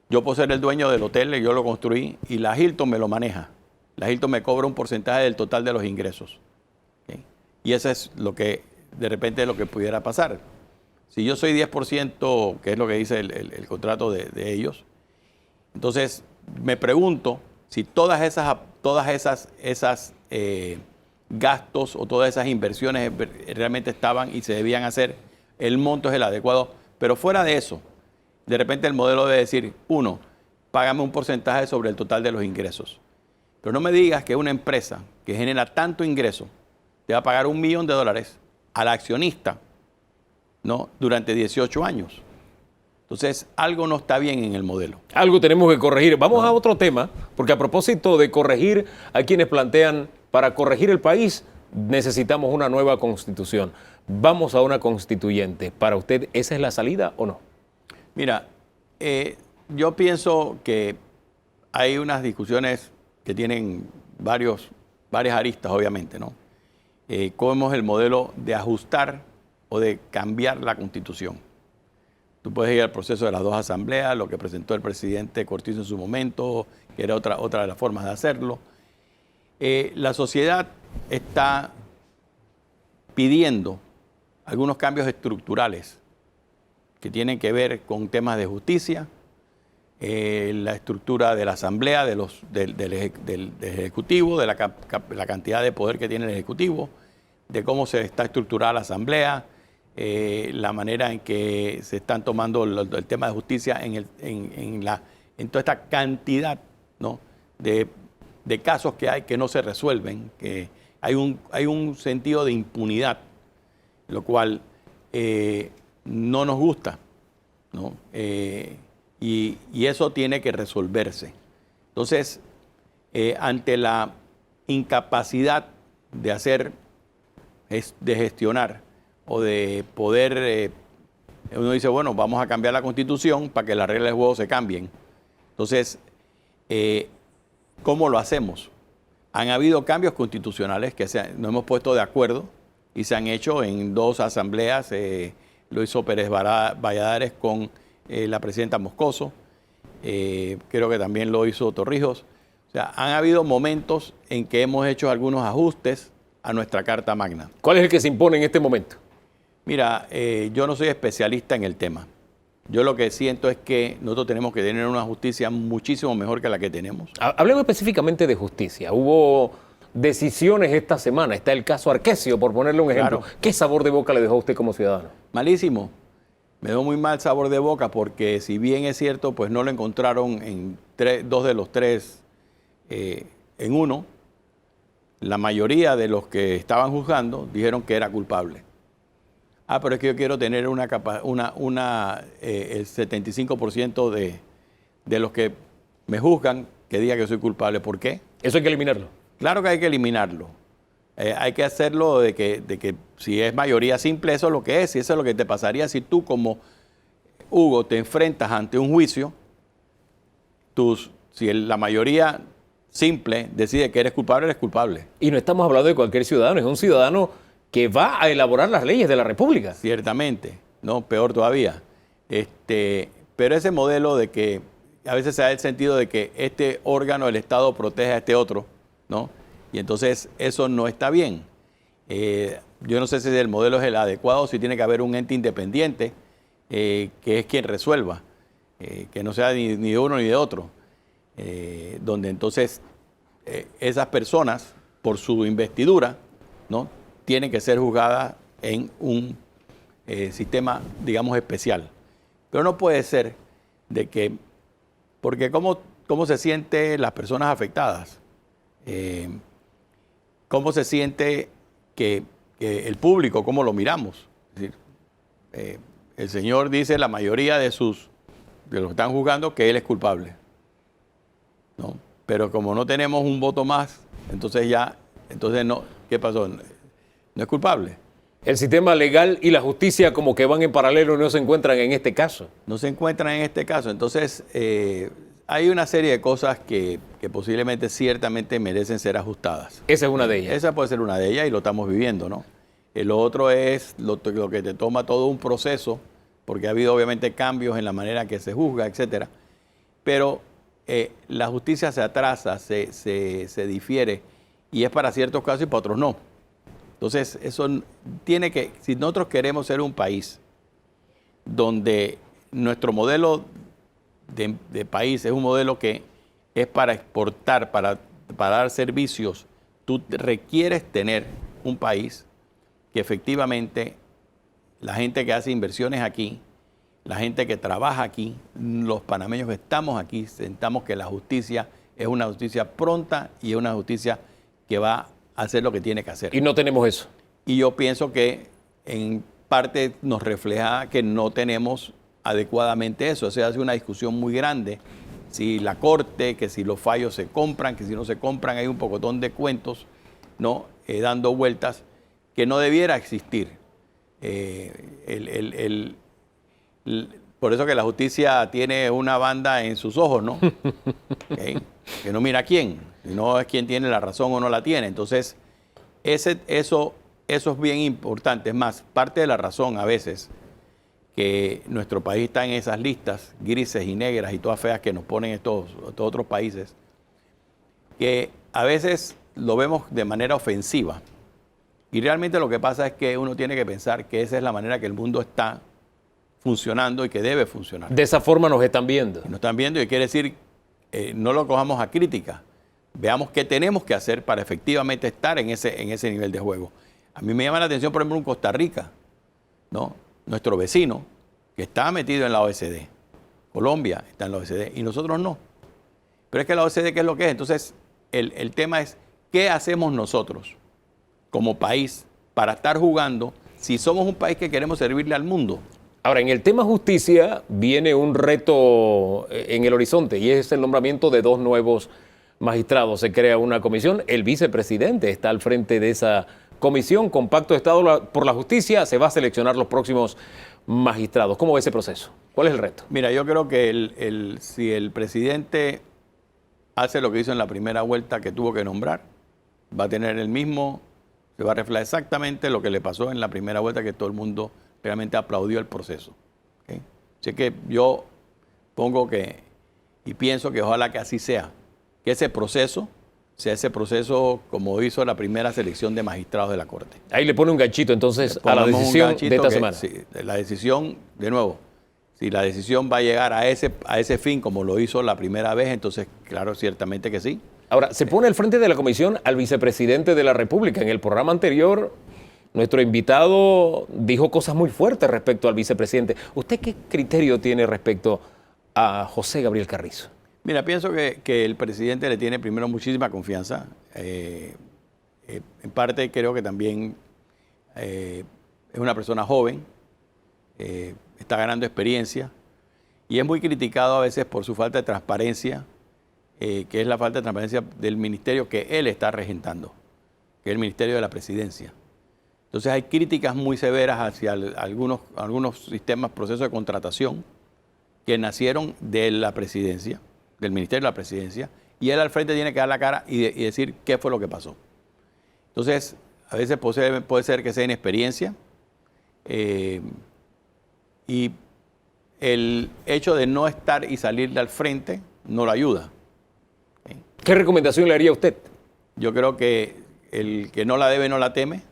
Yo puedo ser el dueño del hotel, yo lo construí y la Hilton me lo maneja. La Hilton me cobra un porcentaje del total de los ingresos. ¿Okay? Y eso es lo que de repente lo que pudiera pasar. Si yo soy 10%, que es lo que dice el contrato de ellos, entonces me pregunto si todas esas gastos o todas esas inversiones realmente estaban y se debían hacer, el monto es el adecuado. Pero fuera de eso, de repente el modelo debe decir, págame un porcentaje sobre el total de los ingresos. Pero no me digas que una empresa que genera tanto ingreso te va a pagar $1 millón al accionista, ¿no?, durante 18 años. Entonces, algo no está bien en el modelo. Algo tenemos que corregir. Vamos a otro tema, porque a propósito de corregir, hay quienes plantean, para corregir el país necesitamos una nueva constitución. Vamos a una constituyente. ¿Para usted esa es la salida o no? Mira, yo pienso que hay unas discusiones que tienen varias aristas, obviamente, ¿no? ¿Cómo es el modelo de ajustar o de cambiar la Constitución? Tú puedes ir al proceso de las dos asambleas, lo que presentó el presidente Cortizo en su momento, que era otra de las formas de hacerlo. La sociedad está pidiendo algunos cambios estructurales que tienen que ver con temas de justicia, la estructura de la asamblea, del ejecutivo, de la cantidad de poder que tiene el ejecutivo, de cómo se está estructurada la asamblea, la manera en que se están tomando el tema de justicia en toda esta cantidad, ¿no?, de casos que hay que no se resuelven, que hay un sentido de impunidad, lo cual no nos gusta, ¿no? Y eso tiene que resolverse. Entonces, ante la incapacidad de gestionar o de poder, uno dice, bueno, vamos a cambiar la Constitución para que las reglas del juego se cambien. Entonces, ¿cómo lo hacemos? Han habido cambios constitucionales que nos hemos puesto de acuerdo y se han hecho en dos asambleas. Lo hizo Pérez Valladares con la presidenta Moscoso. Creo que también lo hizo Torrijos. O sea, han habido momentos en que hemos hecho algunos ajustes a nuestra Carta Magna. ¿Cuál es el que se impone en este momento? Mira, yo no soy especialista en el tema. Yo lo que siento es que nosotros tenemos que tener una justicia muchísimo mejor que la que tenemos. Hablemos específicamente de justicia. Hubo decisiones esta semana. Está el caso Arquesio, por ponerle un ejemplo. Claro. ¿Qué sabor de boca le dejó a usted como ciudadano? Malísimo. Me dio muy mal sabor de boca porque si bien es cierto, pues no lo encontraron en dos de los tres en uno. La mayoría de los que estaban juzgando dijeron que era culpable. Pero es que yo quiero tener el 75% de los que me juzgan que diga que soy culpable. ¿Por qué? Eso hay que eliminarlo. Claro que hay que eliminarlo. Hay que hacerlo de que si es mayoría simple, eso es lo que es. Y eso es lo que te pasaría si tú como Hugo te enfrentas ante un juicio. Si la mayoría simple decide que eres culpable. Y no estamos hablando de cualquier ciudadano, es un ciudadano que va a elaborar las leyes de la República. Ciertamente, no, peor todavía. Pero ese modelo de que a veces se da el sentido de que este órgano del Estado protege a este otro, ¿no? Y entonces eso no está bien. Yo no sé si el modelo es el adecuado, si tiene que haber un ente independiente que es quien resuelva, que no sea ni de uno ni de otro, donde entonces esas personas, por su investidura, ¿no?, tienen que ser juzgadas en un sistema, digamos, especial. Pero no puede ser de que, porque ¿cómo se sienten las personas afectadas? ¿Cómo se siente que el público, cómo lo miramos? Es decir, el señor dice, la mayoría de los que están juzgando, que él es culpable, ¿no? Pero como no tenemos un voto más, entonces no, ¿qué pasó? No es culpable. El sistema legal y la justicia como que van en paralelo y no se encuentran en este caso. No se encuentran en este caso. Entonces, hay una serie de cosas que posiblemente, ciertamente merecen ser ajustadas. Esa es una de ellas. Esa puede ser una de ellas y lo estamos viviendo, ¿no? Lo otro es lo que te toma todo un proceso, porque ha habido obviamente cambios en la manera que se juzga, etcétera. Pero la justicia se atrasa, se difiere, y es para ciertos casos y para otros no. Entonces, eso tiene que, si nosotros queremos ser un país donde nuestro modelo de país es un modelo que es para exportar, para dar servicios, tú requieres tener un país que efectivamente la gente que hace inversiones aquí, la gente que trabaja aquí, los panameños que estamos aquí, sentamos que la justicia es una justicia pronta y es una justicia que va a hacer lo que tiene que hacer. Y no tenemos eso. Y yo pienso que en parte nos refleja que no tenemos adecuadamente eso. O sea, hace una discusión muy grande. Si la Corte, que si los fallos se compran, que si no se compran, hay un pocotón de cuentos, ¿no?, dando vueltas que no debiera existir. Por eso que la justicia tiene una banda en sus ojos, ¿no? ¿Okay? Que no mira a quién, no es quién tiene la razón o no la tiene. Entonces, eso es bien importante. Es más, parte de la razón a veces que nuestro país está en esas listas grises y negras y todas feas que nos ponen estos otros países, que a veces lo vemos de manera ofensiva. Y realmente lo que pasa es que uno tiene que pensar que esa es la manera que el mundo está funcionando y que debe funcionar. De esa forma nos están viendo. Nos están viendo y quiere decir, no lo cojamos a crítica. Veamos qué tenemos que hacer para efectivamente estar en ese nivel de juego. A mí me llama la atención, por ejemplo, en Costa Rica, ¿no? Nuestro vecino, que está metido en la OECD. Colombia está en la OECD y nosotros no. Pero es que la OECD, ¿qué es lo que es? Entonces, el tema es, ¿qué hacemos nosotros como país para estar jugando si somos un país que queremos servirle al mundo? Ahora, en el tema justicia viene un reto en el horizonte y es el nombramiento de 2 nuevos magistrados. Se crea una comisión, el vicepresidente está al frente de esa comisión con Pacto de Estado por la Justicia. Se va a seleccionar los próximos magistrados. ¿Cómo ve ese proceso? ¿Cuál es el reto? Mira, yo creo que si el presidente hace lo que hizo en la primera vuelta que tuvo que nombrar, va a tener se va a reflejar exactamente lo que le pasó en la primera vuelta, que todo el mundo realmente aplaudió el proceso. ¿Okay? Así que yo pienso que ojalá que así sea, que ese proceso sea ese proceso como hizo la primera selección de magistrados de la Corte. Ahí le pone un ganchito entonces a la decisión de esta semana. Sí, la decisión, de nuevo, si la decisión va a llegar a ese fin como lo hizo la primera vez, entonces claro, ciertamente que sí. Ahora, se pone al frente de la comisión al vicepresidente de la República. En el programa anterior, nuestro invitado dijo cosas muy fuertes respecto al vicepresidente. ¿Usted qué criterio tiene respecto a José Gabriel Carrizo? Mira, pienso que el presidente le tiene primero muchísima confianza. En parte creo que también es una persona joven, está ganando experiencia y es muy criticado a veces por su falta de transparencia, que es la falta de transparencia del ministerio que él está regentando, que es el Ministerio de la Presidencia. Entonces hay críticas muy severas hacia algunos sistemas, procesos de contratación que nacieron de la presidencia, del Ministerio de la Presidencia, y él al frente tiene que dar la cara y decir qué fue lo que pasó. Entonces, a veces puede ser que sea inexperiencia, y el hecho de no estar y salir al frente no lo ayuda. ¿Qué recomendación le haría a usted? Yo creo que el que no la debe no la teme,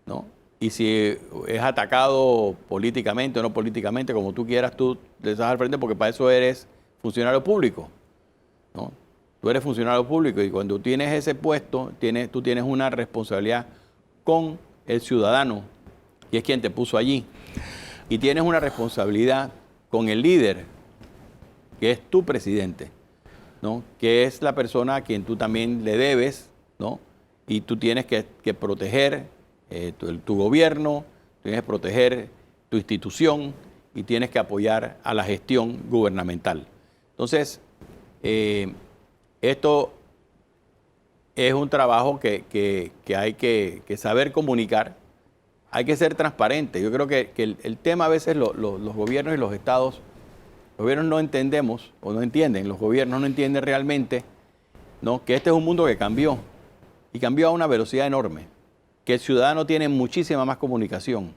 ¿no? Y si es atacado políticamente o no políticamente, como tú quieras, tú le estás al frente porque para eso eres funcionario público, ¿no? Tú eres funcionario público y cuando tienes ese puesto, tú tienes una responsabilidad con el ciudadano, que es quien te puso allí. Y tienes una responsabilidad con el líder, que es tu presidente, ¿no? Que es la persona a quien tú también le debes, ¿no? Y tú tienes que proteger tu gobierno, tienes que proteger tu institución y tienes que apoyar a la gestión gubernamental. Entonces, esto es un trabajo que hay que saber comunicar, hay que ser transparente. Yo creo que el tema a veces los gobiernos y los estados, los gobiernos no entendemos o no entienden, los gobiernos no entienden realmente, ¿no? Que este es un mundo que cambió y cambió a una velocidad enorme, que el ciudadano tiene muchísima más comunicación,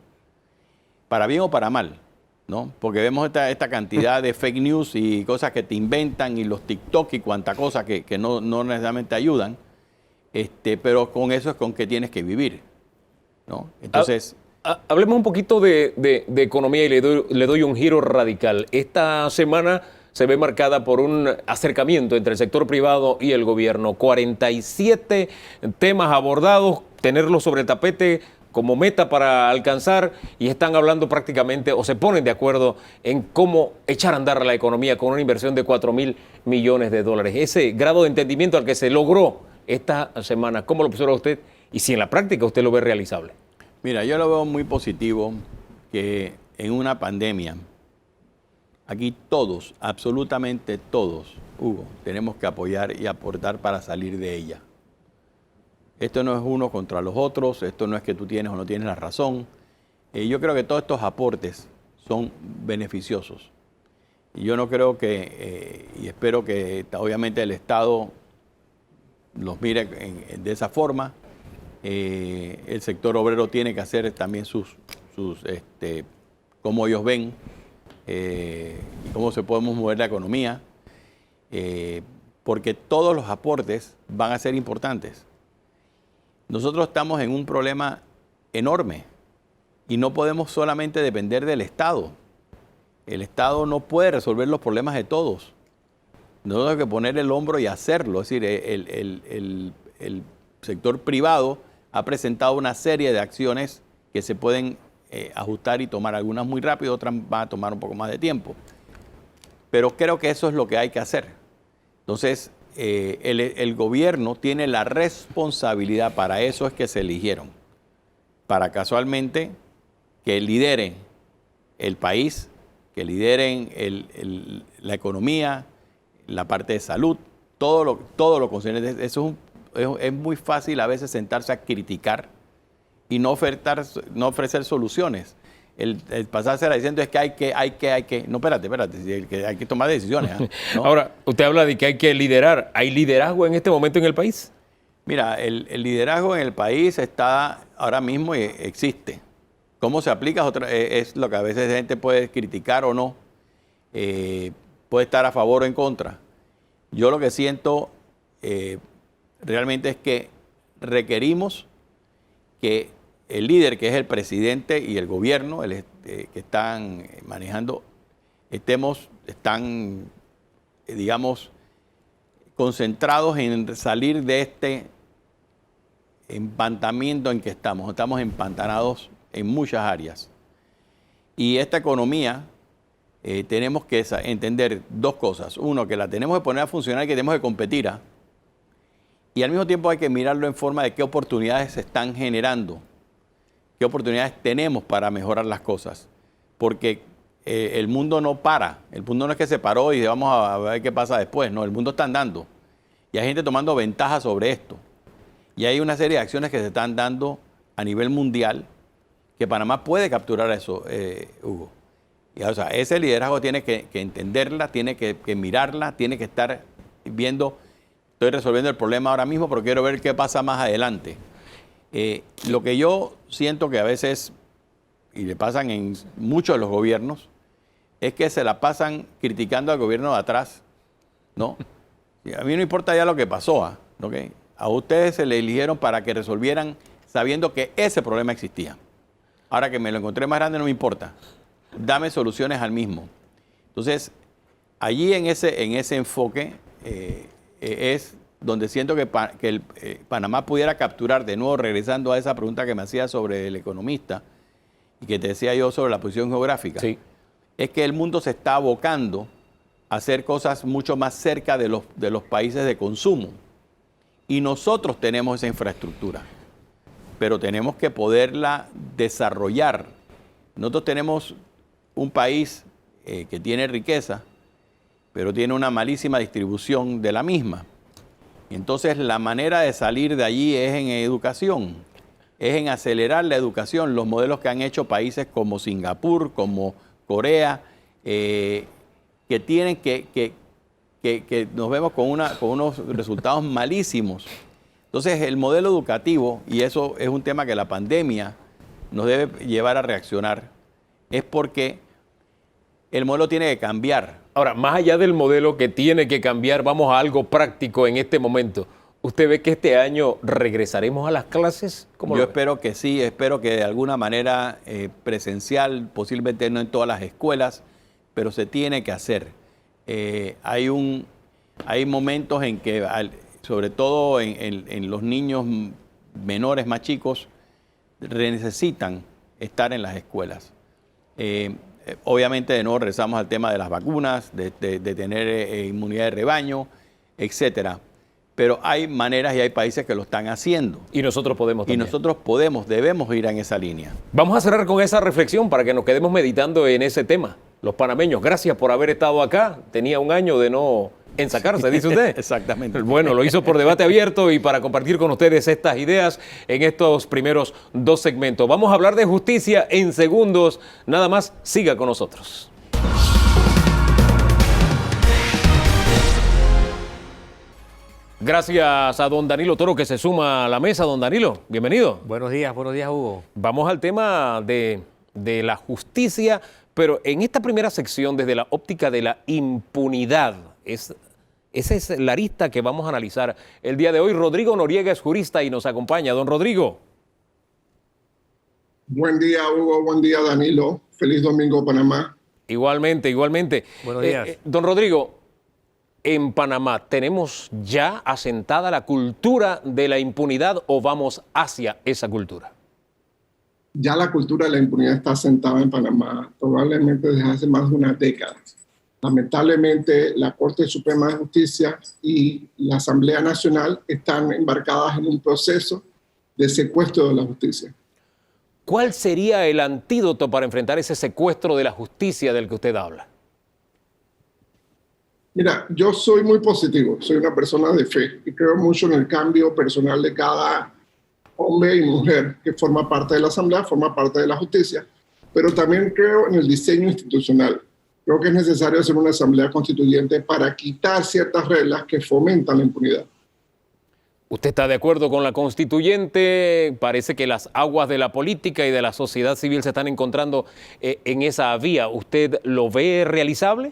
para bien o para mal, ¿no? Porque vemos esta cantidad de fake news y cosas que te inventan y los TikTok y cuanta cosa que no necesariamente ayudan, pero con eso es con que tienes que vivir, ¿no? Entonces, hablemos un poquito de economía y le doy un giro radical. Esta semana se ve marcada por un acercamiento entre el sector privado y el gobierno. 47 temas abordados, tenerlos sobre el tapete como meta para alcanzar, y están hablando prácticamente o se ponen de acuerdo en cómo echar a andar la economía con una inversión de 4.000 millones de dólares. Ese grado de entendimiento al que se logró esta semana, ¿cómo lo observa usted? Y si en la práctica usted lo ve realizable. Mira, yo lo veo muy positivo que en una pandemia, aquí todos, absolutamente todos, Hugo, tenemos que apoyar y aportar para salir de ella. Esto no es uno contra los otros, esto no es que tú tienes o no tienes la razón. Yo creo que todos estos aportes son beneficiosos Y yo no creo que, y espero que obviamente el Estado los mire de esa forma. El sector obrero tiene que hacer también cómo ellos ven y cómo se podemos mover la economía, porque todos los aportes van a ser importantes. Nosotros estamos en un problema enorme y no podemos solamente depender del Estado. El Estado no puede resolver los problemas de todos. Nosotros tenemos que poner el hombro y hacerlo. Es decir, el sector privado ha presentado una serie de acciones que se pueden ajustar y tomar, algunas muy rápido, otras van a tomar un poco más de tiempo. Pero creo que eso es lo que hay que hacer. Entonces, el gobierno tiene la responsabilidad, para eso es que se eligieron, para casualmente que lideren el país, que lideren la economía, la parte de salud, todo lo concerniente. Eso es muy fácil a veces sentarse a criticar y no ofrecer soluciones. El pasarse diciendo es que hay que. No, espérate, hay que tomar decisiones. ¿no? Ahora, usted habla de que hay que liderar. ¿Hay liderazgo en este momento en el país? Mira, el liderazgo en el país está ahora mismo y existe. ¿Cómo se aplica? Es lo que a veces la gente puede criticar o no. Puede estar a favor o en contra. Yo lo que siento realmente es que requerimos que el líder, que es el presidente y el gobierno que están manejando, están, digamos, concentrados en salir de este empantamiento en que estamos. Estamos empantanados en muchas áreas. Y esta economía tenemos que entender dos cosas. Uno, que la tenemos que poner a funcionar y que tenemos que competir. Y al mismo tiempo hay que mirarlo en forma de qué oportunidades se están generando, qué oportunidades tenemos para mejorar las cosas. Porque el mundo no para. El mundo no es que se paró y vamos a ver qué pasa después. No, el mundo está andando. Y hay gente tomando ventaja sobre esto. Y hay una serie de acciones que se están dando a nivel mundial que Panamá puede capturar eso, Hugo. Y, o sea, ese liderazgo tiene que entenderla, tiene que mirarla, tiene que estar viendo, estoy resolviendo el problema ahora mismo, pero quiero ver qué pasa más adelante. Lo que yo siento que a veces, y le pasan en muchos de los gobiernos, es que se la pasan criticando al gobierno de atrás, ¿no? Y a mí no importa ya lo que pasó, ¿okay? A ustedes se le eligieron para que resolvieran sabiendo que ese problema existía. Ahora que me lo encontré más grande no me importa. Dame soluciones al mismo. Entonces, allí en ese enfoque es donde siento que Panamá pudiera capturar, de nuevo regresando a esa pregunta que me hacía sobre el economista y que te decía yo sobre la posición geográfica, sí, es que el mundo se está abocando a hacer cosas mucho más cerca de los países de consumo. Y nosotros tenemos esa infraestructura, pero tenemos que poderla desarrollar. Nosotros tenemos un país que tiene riqueza, pero tiene una malísima distribución de la misma. Y entonces la manera de salir de allí es en educación, es en acelerar la educación, los modelos que han hecho países como Singapur, como Corea, que tienen que nos vemos con unos resultados malísimos. Entonces el modelo educativo, y eso es un tema que la pandemia nos debe llevar a reaccionar, es porque el modelo tiene que cambiar. Ahora, más allá del modelo que tiene que cambiar, vamos a algo práctico en este momento. ¿Usted ve que este año regresaremos a las clases? Yo espero que sí, espero que de alguna manera presencial, posiblemente no en todas las escuelas, pero se tiene que hacer. Hay momentos en que, sobre todo en los niños menores, más chicos, necesitan estar en las escuelas. Obviamente, de nuevo, regresamos al tema de las vacunas, de tener inmunidad de rebaño, etcétera. Pero hay maneras y hay países que lo están haciendo. Y nosotros podemos también. Y nosotros debemos ir en esa línea. Vamos a cerrar con esa reflexión para que nos quedemos meditando en ese tema. Los panameños, gracias por haber estado acá. Tenía un año de no ensacarse, dice usted. Exactamente. Bueno, lo hizo por debate abierto y para compartir con ustedes estas ideas en estos primeros 2 segmentos. Vamos a hablar de justicia en segundos. Nada más, siga con nosotros. Gracias a don Danilo Toro que se suma a la mesa. Don Danilo, bienvenido. Buenos días, Hugo. Vamos al tema de la justicia, pero en esta primera sección desde la óptica de la impunidad. Esa es la arista que vamos a analizar el día de hoy. Rodrigo Noriega es jurista y nos acompaña. Don Rodrigo. Buen día, Hugo. Buen día, Danilo. Feliz domingo, Panamá. Igualmente. Buenos días. Don Rodrigo, en Panamá, ¿tenemos ya asentada la cultura de la impunidad o vamos hacia esa cultura? Ya la cultura de la impunidad está asentada en Panamá probablemente desde hace más de una década. Lamentablemente, la Corte Suprema de Justicia y la Asamblea Nacional están embarcadas en un proceso de secuestro de la justicia. ¿Cuál sería el antídoto para enfrentar ese secuestro de la justicia del que usted habla? Mira, yo soy muy positivo, soy una persona de fe y creo mucho en el cambio personal de cada hombre y mujer que forma parte de la Asamblea, forma parte de la justicia, pero también creo en el diseño institucional. Creo que es necesario hacer una Asamblea Constituyente para quitar ciertas reglas que fomentan la impunidad. ¿Usted está de acuerdo con la constituyente? Parece que las aguas de la política y de la sociedad civil se están encontrando en esa vía. ¿Usted lo ve realizable?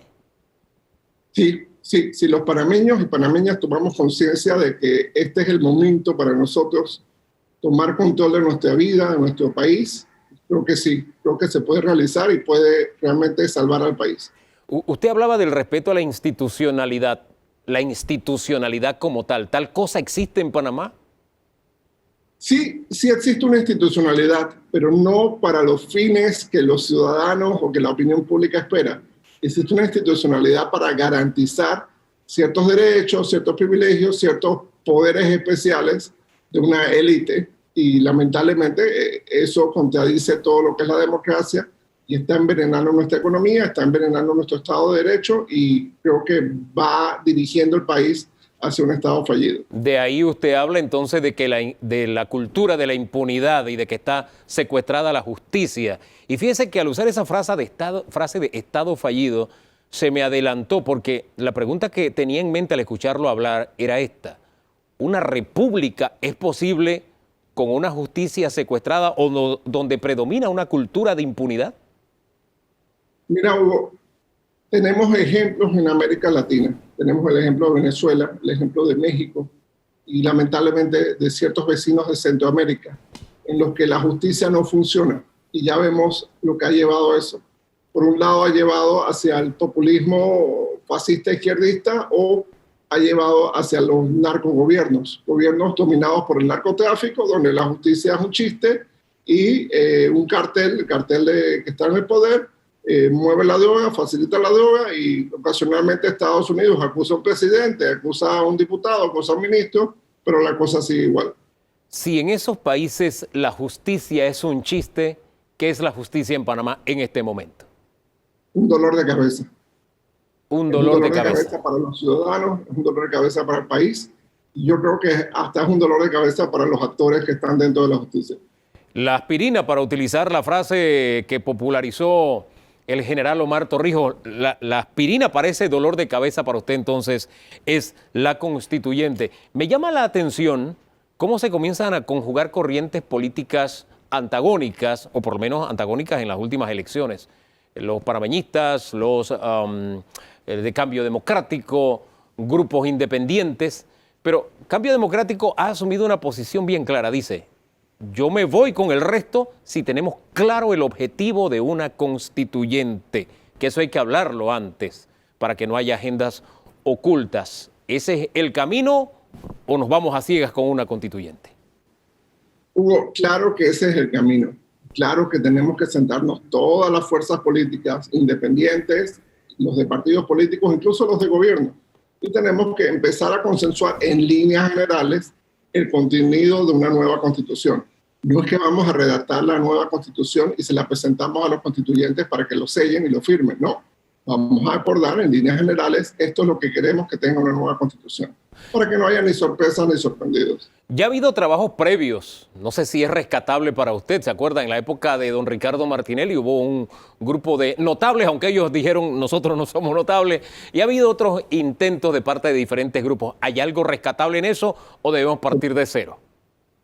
Sí, si los panameños y panameñas tomamos conciencia de que este es el momento para nosotros tomar control de nuestra vida, de nuestro país, creo que sí, creo que se puede realizar y puede realmente salvar al país. Usted hablaba del respeto a la institucionalidad como tal. ¿Tal cosa existe en Panamá? Sí existe una institucionalidad, pero no para los fines que los ciudadanos o que la opinión pública espera. Existe una institucionalidad para garantizar ciertos derechos, ciertos privilegios, ciertos poderes especiales de una élite. Y lamentablemente eso contradice todo lo que es la democracia y está envenenando nuestra economía, está envenenando nuestro Estado de Derecho y creo que va dirigiendo el país hacia un Estado fallido. De ahí usted habla entonces de que de la cultura de la impunidad y de que está secuestrada la justicia. Y fíjese que al usar esa frase de Estado fallido, se me adelantó porque la pregunta que tenía en mente al escucharlo hablar era esta. ¿Una república es posible con una justicia secuestrada o no, donde predomina una cultura de impunidad? Mira, Hugo, tenemos ejemplos en América Latina. Tenemos el ejemplo de Venezuela, el ejemplo de México y lamentablemente de ciertos vecinos de Centroamérica, en los que la justicia no funciona. Y ya vemos lo que ha llevado a eso. Por un lado ha llevado hacia el populismo fascista izquierdista o ha llevado hacia los narcogobiernos, gobiernos dominados por el narcotráfico, donde la justicia es un chiste y un cartel, que está en el poder, mueve la droga, facilita la droga y ocasionalmente Estados Unidos acusa a un presidente, acusa a un diputado, acusa a un ministro, pero la cosa sigue igual. Si en esos países la justicia es un chiste, ¿qué es la justicia en Panamá en este momento? Un dolor de cabeza. Un dolor de cabeza para los ciudadanos, es un dolor de cabeza para el país y yo creo que hasta es un dolor de cabeza para los actores que están dentro de la justicia. La aspirina, para utilizar la frase que popularizó el general Omar Torrijos, la aspirina parece dolor de cabeza para usted, entonces es la constituyente. Me llama la atención cómo se comienzan a conjugar corrientes políticas antagónicas, o por lo menos antagónicas en las últimas elecciones. Los panameñistas, los de Cambio Democrático, grupos independientes, pero Cambio Democrático ha asumido una posición bien clara, dice: yo me voy con el resto si tenemos claro el objetivo de una constituyente, que eso hay que hablarlo antes para que no haya agendas ocultas. ¿Ese es el camino o nos vamos a ciegas con una constituyente? Hugo, claro que ese es el camino. Claro que tenemos que sentarnos todas las fuerzas políticas independientes, los de partidos políticos, incluso los de gobierno, y tenemos que empezar a consensuar en líneas generales el contenido de una nueva constitución. No es que vamos a redactar la nueva constitución y se la presentamos a los constituyentes para que lo sellen y lo firmen, no. vamos a acordar en líneas generales, esto es lo que queremos que tenga una nueva constitución, para que no haya ni sorpresas ni sorprendidos. Ya ha habido trabajos previos, no sé si es rescatable para usted, ¿se acuerda? En la época de don Ricardo Martinelli hubo un grupo de notables, aunque ellos dijeron nosotros no somos notables, y ha habido otros intentos de parte de diferentes grupos. ¿Hay algo rescatable en eso o debemos partir de cero?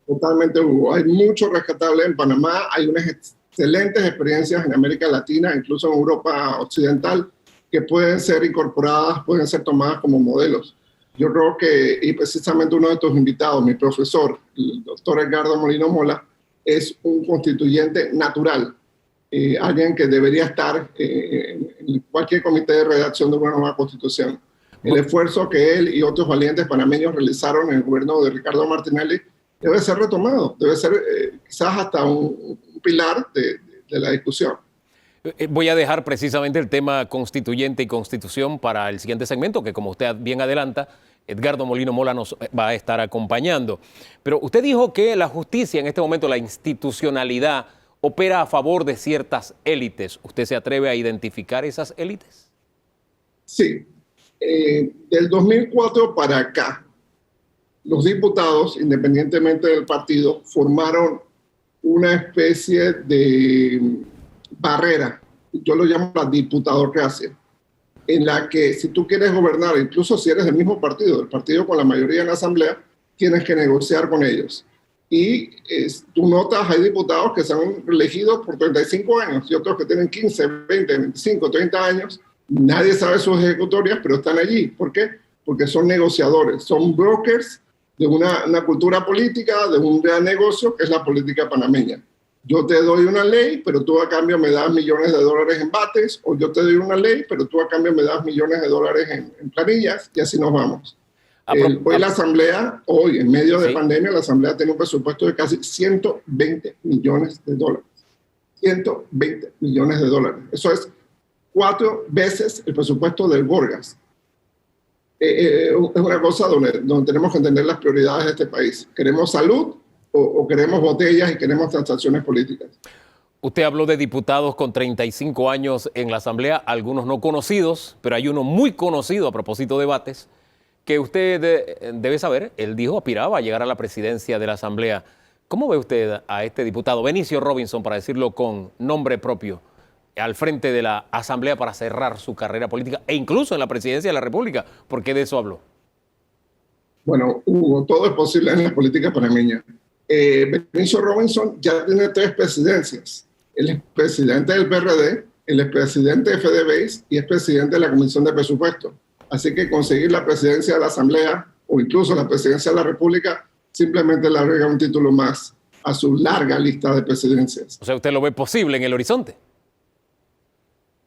Totalmente, Hugo. Hay mucho rescatable en Panamá, hay unas excelentes experiencias en América Latina, incluso en Europa Occidental, que pueden ser incorporadas, pueden ser tomadas como modelos. Yo creo que, y precisamente uno de tus invitados, mi profesor, el doctor Edgardo Molino Mola, es un constituyente natural, alguien que debería estar en cualquier comité de redacción de una nueva constitución. El esfuerzo que él y otros valientes panameños realizaron en el gobierno de Ricardo Martinelli debe ser retomado, debe ser quizás hasta un pilar de la discusión. Voy a dejar precisamente el tema constituyente y constitución para el siguiente segmento, que como usted bien adelanta, Edgardo Molino Mola nos va a estar acompañando. Pero usted dijo que la justicia en este momento, la institucionalidad, opera a favor de ciertas élites. ¿Usted se atreve a identificar esas élites? Sí. Del 2004 para acá, los diputados, independientemente del partido, formaron una especie de barrera, yo lo llamo la diputadocracia, en la que si tú quieres gobernar, incluso si eres del mismo partido, el partido con la mayoría en la asamblea, tienes que negociar con ellos. Y tú notas, hay diputados que se han elegido por 35 años y otros que tienen 15, 20, 25, 30 años. Nadie sabe sus ejecutorias, pero están allí. ¿Por qué? Porque son negociadores, son brokers de una cultura política, de un gran negocio que es la política panameña. Yo te doy una ley, pero tú a cambio me das millones de dólares en bates, o yo te doy una ley, pero tú a cambio me das millones de dólares en planillas, y así nos vamos. Hoy la Asamblea, hoy en medio de pandemia, la Asamblea tiene un presupuesto de casi 120 millones de dólares. 120 millones de dólares. Eso es 4 veces el presupuesto del Gorgas. Es una cosa donde tenemos que entender las prioridades de este país. ¿Queremos salud o queremos botellas y queremos transacciones políticas? Usted habló de diputados con 35 años en la Asamblea, algunos no conocidos, pero hay uno muy conocido a propósito de Bates, que usted debe saber, él dijo aspiraba a llegar a la presidencia de la Asamblea. ¿Cómo ve usted a este diputado, Benicio Robinson, para decirlo con nombre propio, al frente de la Asamblea para cerrar su carrera política e incluso en la presidencia de la República? ¿Por qué de eso habló? Bueno, Hugo, todo es posible en la política panameña. Benicio Robinson ya tiene 3 presidencias. Él es presidente del PRD, él es presidente de FDBase y es presidente de la Comisión de Presupuesto. Así que conseguir la presidencia de la Asamblea o incluso la presidencia de la República simplemente le agrega un título más a su larga lista de presidencias. O sea, ¿usted lo ve posible en el horizonte?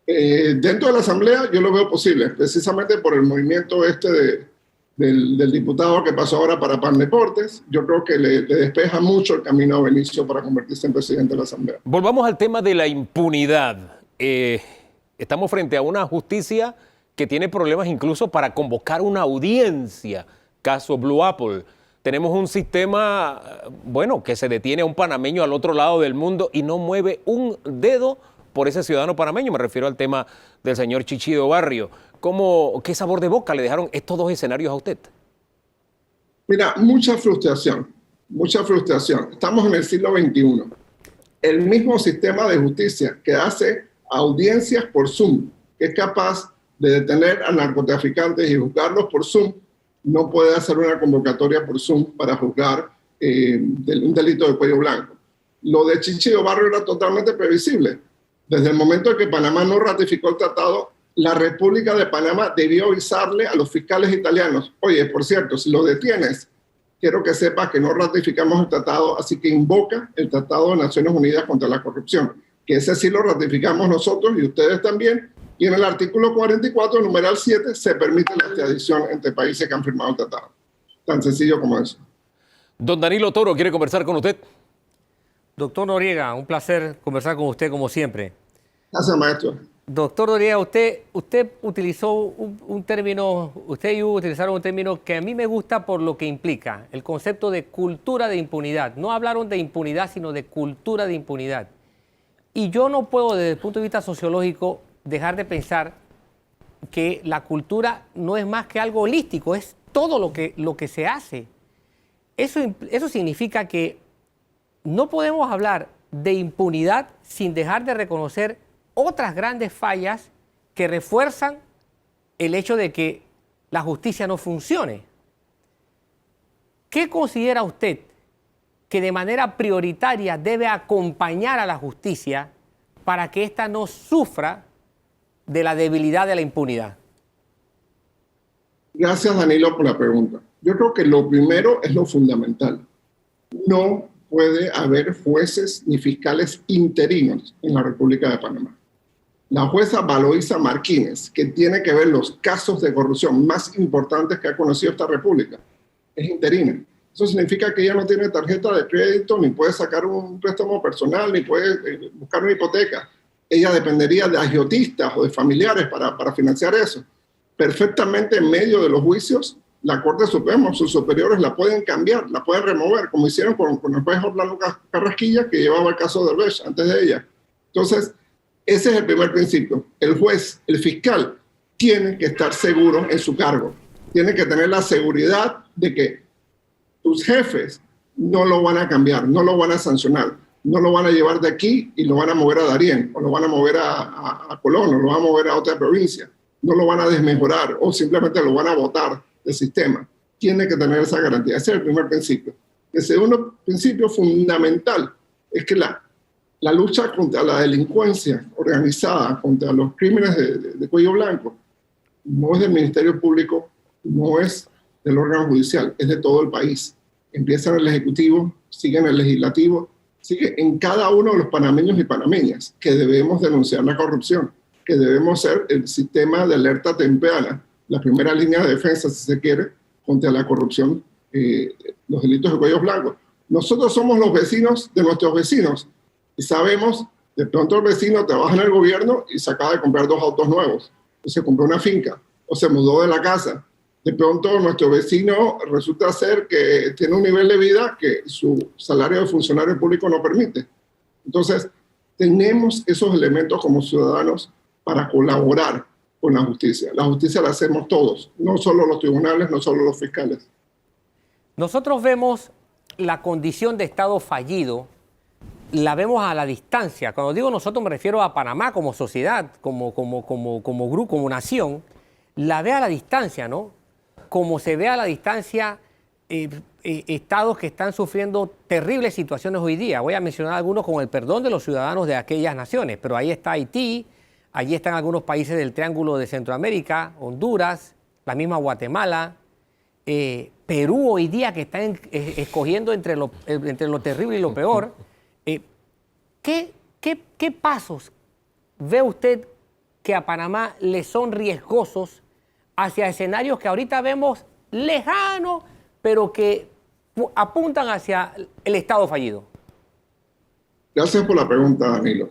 Dentro de la Asamblea yo lo veo posible, precisamente por el movimiento del diputado que pasó ahora para PAN Deportes. Yo creo que le despeja mucho el camino a Benicio para convertirse en presidente de la Asamblea. Volvamos al tema de la impunidad. Estamos frente a una justicia que tiene problemas incluso para convocar una audiencia, caso Blue Apple. Tenemos un sistema, bueno, que se detiene a un panameño al otro lado del mundo y no mueve un dedo por ese ciudadano panameño. Me refiero al tema del señor Chichido Barrio. ¿Qué sabor de boca le dejaron estos 2 escenarios a usted? Mira, mucha frustración. Estamos en el siglo XXI. El mismo sistema de justicia que hace audiencias por Zoom, que es capaz de detener a narcotraficantes y juzgarlos por Zoom, no puede hacer una convocatoria por Zoom para juzgar un delito de cuello blanco. Lo de Chichido Barrio era totalmente previsible. Desde el momento en que Panamá no ratificó el tratado, la República de Panamá debió avisarle a los fiscales italianos: oye, por cierto, si lo detienes, quiero que sepas que no ratificamos el tratado, así que invoca el Tratado de Naciones Unidas contra la Corrupción, que ese sí lo ratificamos nosotros y ustedes también, y en el artículo 44, numeral 7, se permite la extradición entre países que han firmado el tratado. Tan sencillo como eso. Don Danilo Toro, ¿quiere conversar con usted? Doctor Noriega, un placer conversar con usted como siempre. Gracias, maestro. Doctor Noriega, usted utilizó un término, usted y Hugo utilizaron un término que a mí me gusta por lo que implica, el concepto de cultura de impunidad. No hablaron de impunidad, sino de cultura de impunidad. Y yo no puedo, desde el punto de vista sociológico, dejar de pensar que la cultura no es más que algo holístico, es todo lo que se hace. Eso significa que no podemos hablar de impunidad sin dejar de reconocer otras grandes fallas que refuerzan el hecho de que la justicia no funcione. ¿Qué considera usted que de manera prioritaria debe acompañar a la justicia para que ésta no sufra de la debilidad de la impunidad? Gracias, Danilo, por la pregunta. Yo creo que lo primero es lo fundamental. No puede haber jueces ni fiscales interinos en la República de Panamá. La jueza Valoisa Martínez, que tiene que ver los casos de corrupción más importantes que ha conocido esta república, es interina. Eso significa que ella no tiene tarjeta de crédito, ni puede sacar un préstamo personal, ni puede buscar una hipoteca. Ella dependería de agiotistas o de familiares para financiar eso. Perfectamente en medio de los juicios, la Corte Suprema, sus superiores la pueden cambiar, la pueden remover, como hicieron con el juez Orlando Carrasquilla, que llevaba el caso de Derbez antes de ella. Entonces, ese es el primer principio. El juez, el fiscal, tiene que estar seguro en su cargo. Tiene que tener la seguridad de que tus jefes no lo van a cambiar, no lo van a sancionar, no lo van a llevar de aquí y lo van a mover a Darién, o lo van a mover a Colón, o lo van a mover a otra provincia. No lo van a desmejorar o simplemente lo van a botar del sistema. Tiene que tener esa garantía. Ese es el primer principio. El segundo principio fundamental es que la lucha contra la delincuencia organizada, contra los crímenes de cuello blanco, no es del Ministerio Público, no es del órgano judicial, es de todo el país. Empieza en el Ejecutivo, sigue en el Legislativo, sigue en cada uno de los panameños y panameñas que debemos denunciar la corrupción, que debemos ser el sistema de alerta temprana, la primera línea de defensa, si se quiere, contra la corrupción, los delitos de cuello blanco. Nosotros somos los vecinos de nuestros vecinos y sabemos, de pronto el vecino trabaja en el gobierno y se acaba de comprar 2 autos nuevos, o se compró una finca, o se mudó de la casa. De pronto nuestro vecino resulta ser que tiene un nivel de vida que su salario de funcionario público no permite. Entonces, tenemos esos elementos como ciudadanos para colaborar con la justicia. La justicia la hacemos todos, no solo los tribunales, no solo los fiscales. Nosotros vemos la condición de Estado fallido, la vemos a la distancia. Cuando digo nosotros me refiero a Panamá como sociedad, como grupo, como nación, la ve a la distancia, ¿no? Como se ve a la distancia estados que están sufriendo terribles situaciones hoy día. Voy a mencionar algunos con el perdón de los ciudadanos de aquellas naciones, pero ahí está Haití, allí están algunos países del Triángulo de Centroamérica, Honduras, la misma Guatemala, Perú hoy día que está escogiendo entre lo terrible y lo peor. ¿Qué pasos ve usted que a Panamá le son riesgosos hacia escenarios que ahorita vemos lejanos, pero que apuntan hacia el Estado fallido? Gracias por la pregunta, Danilo.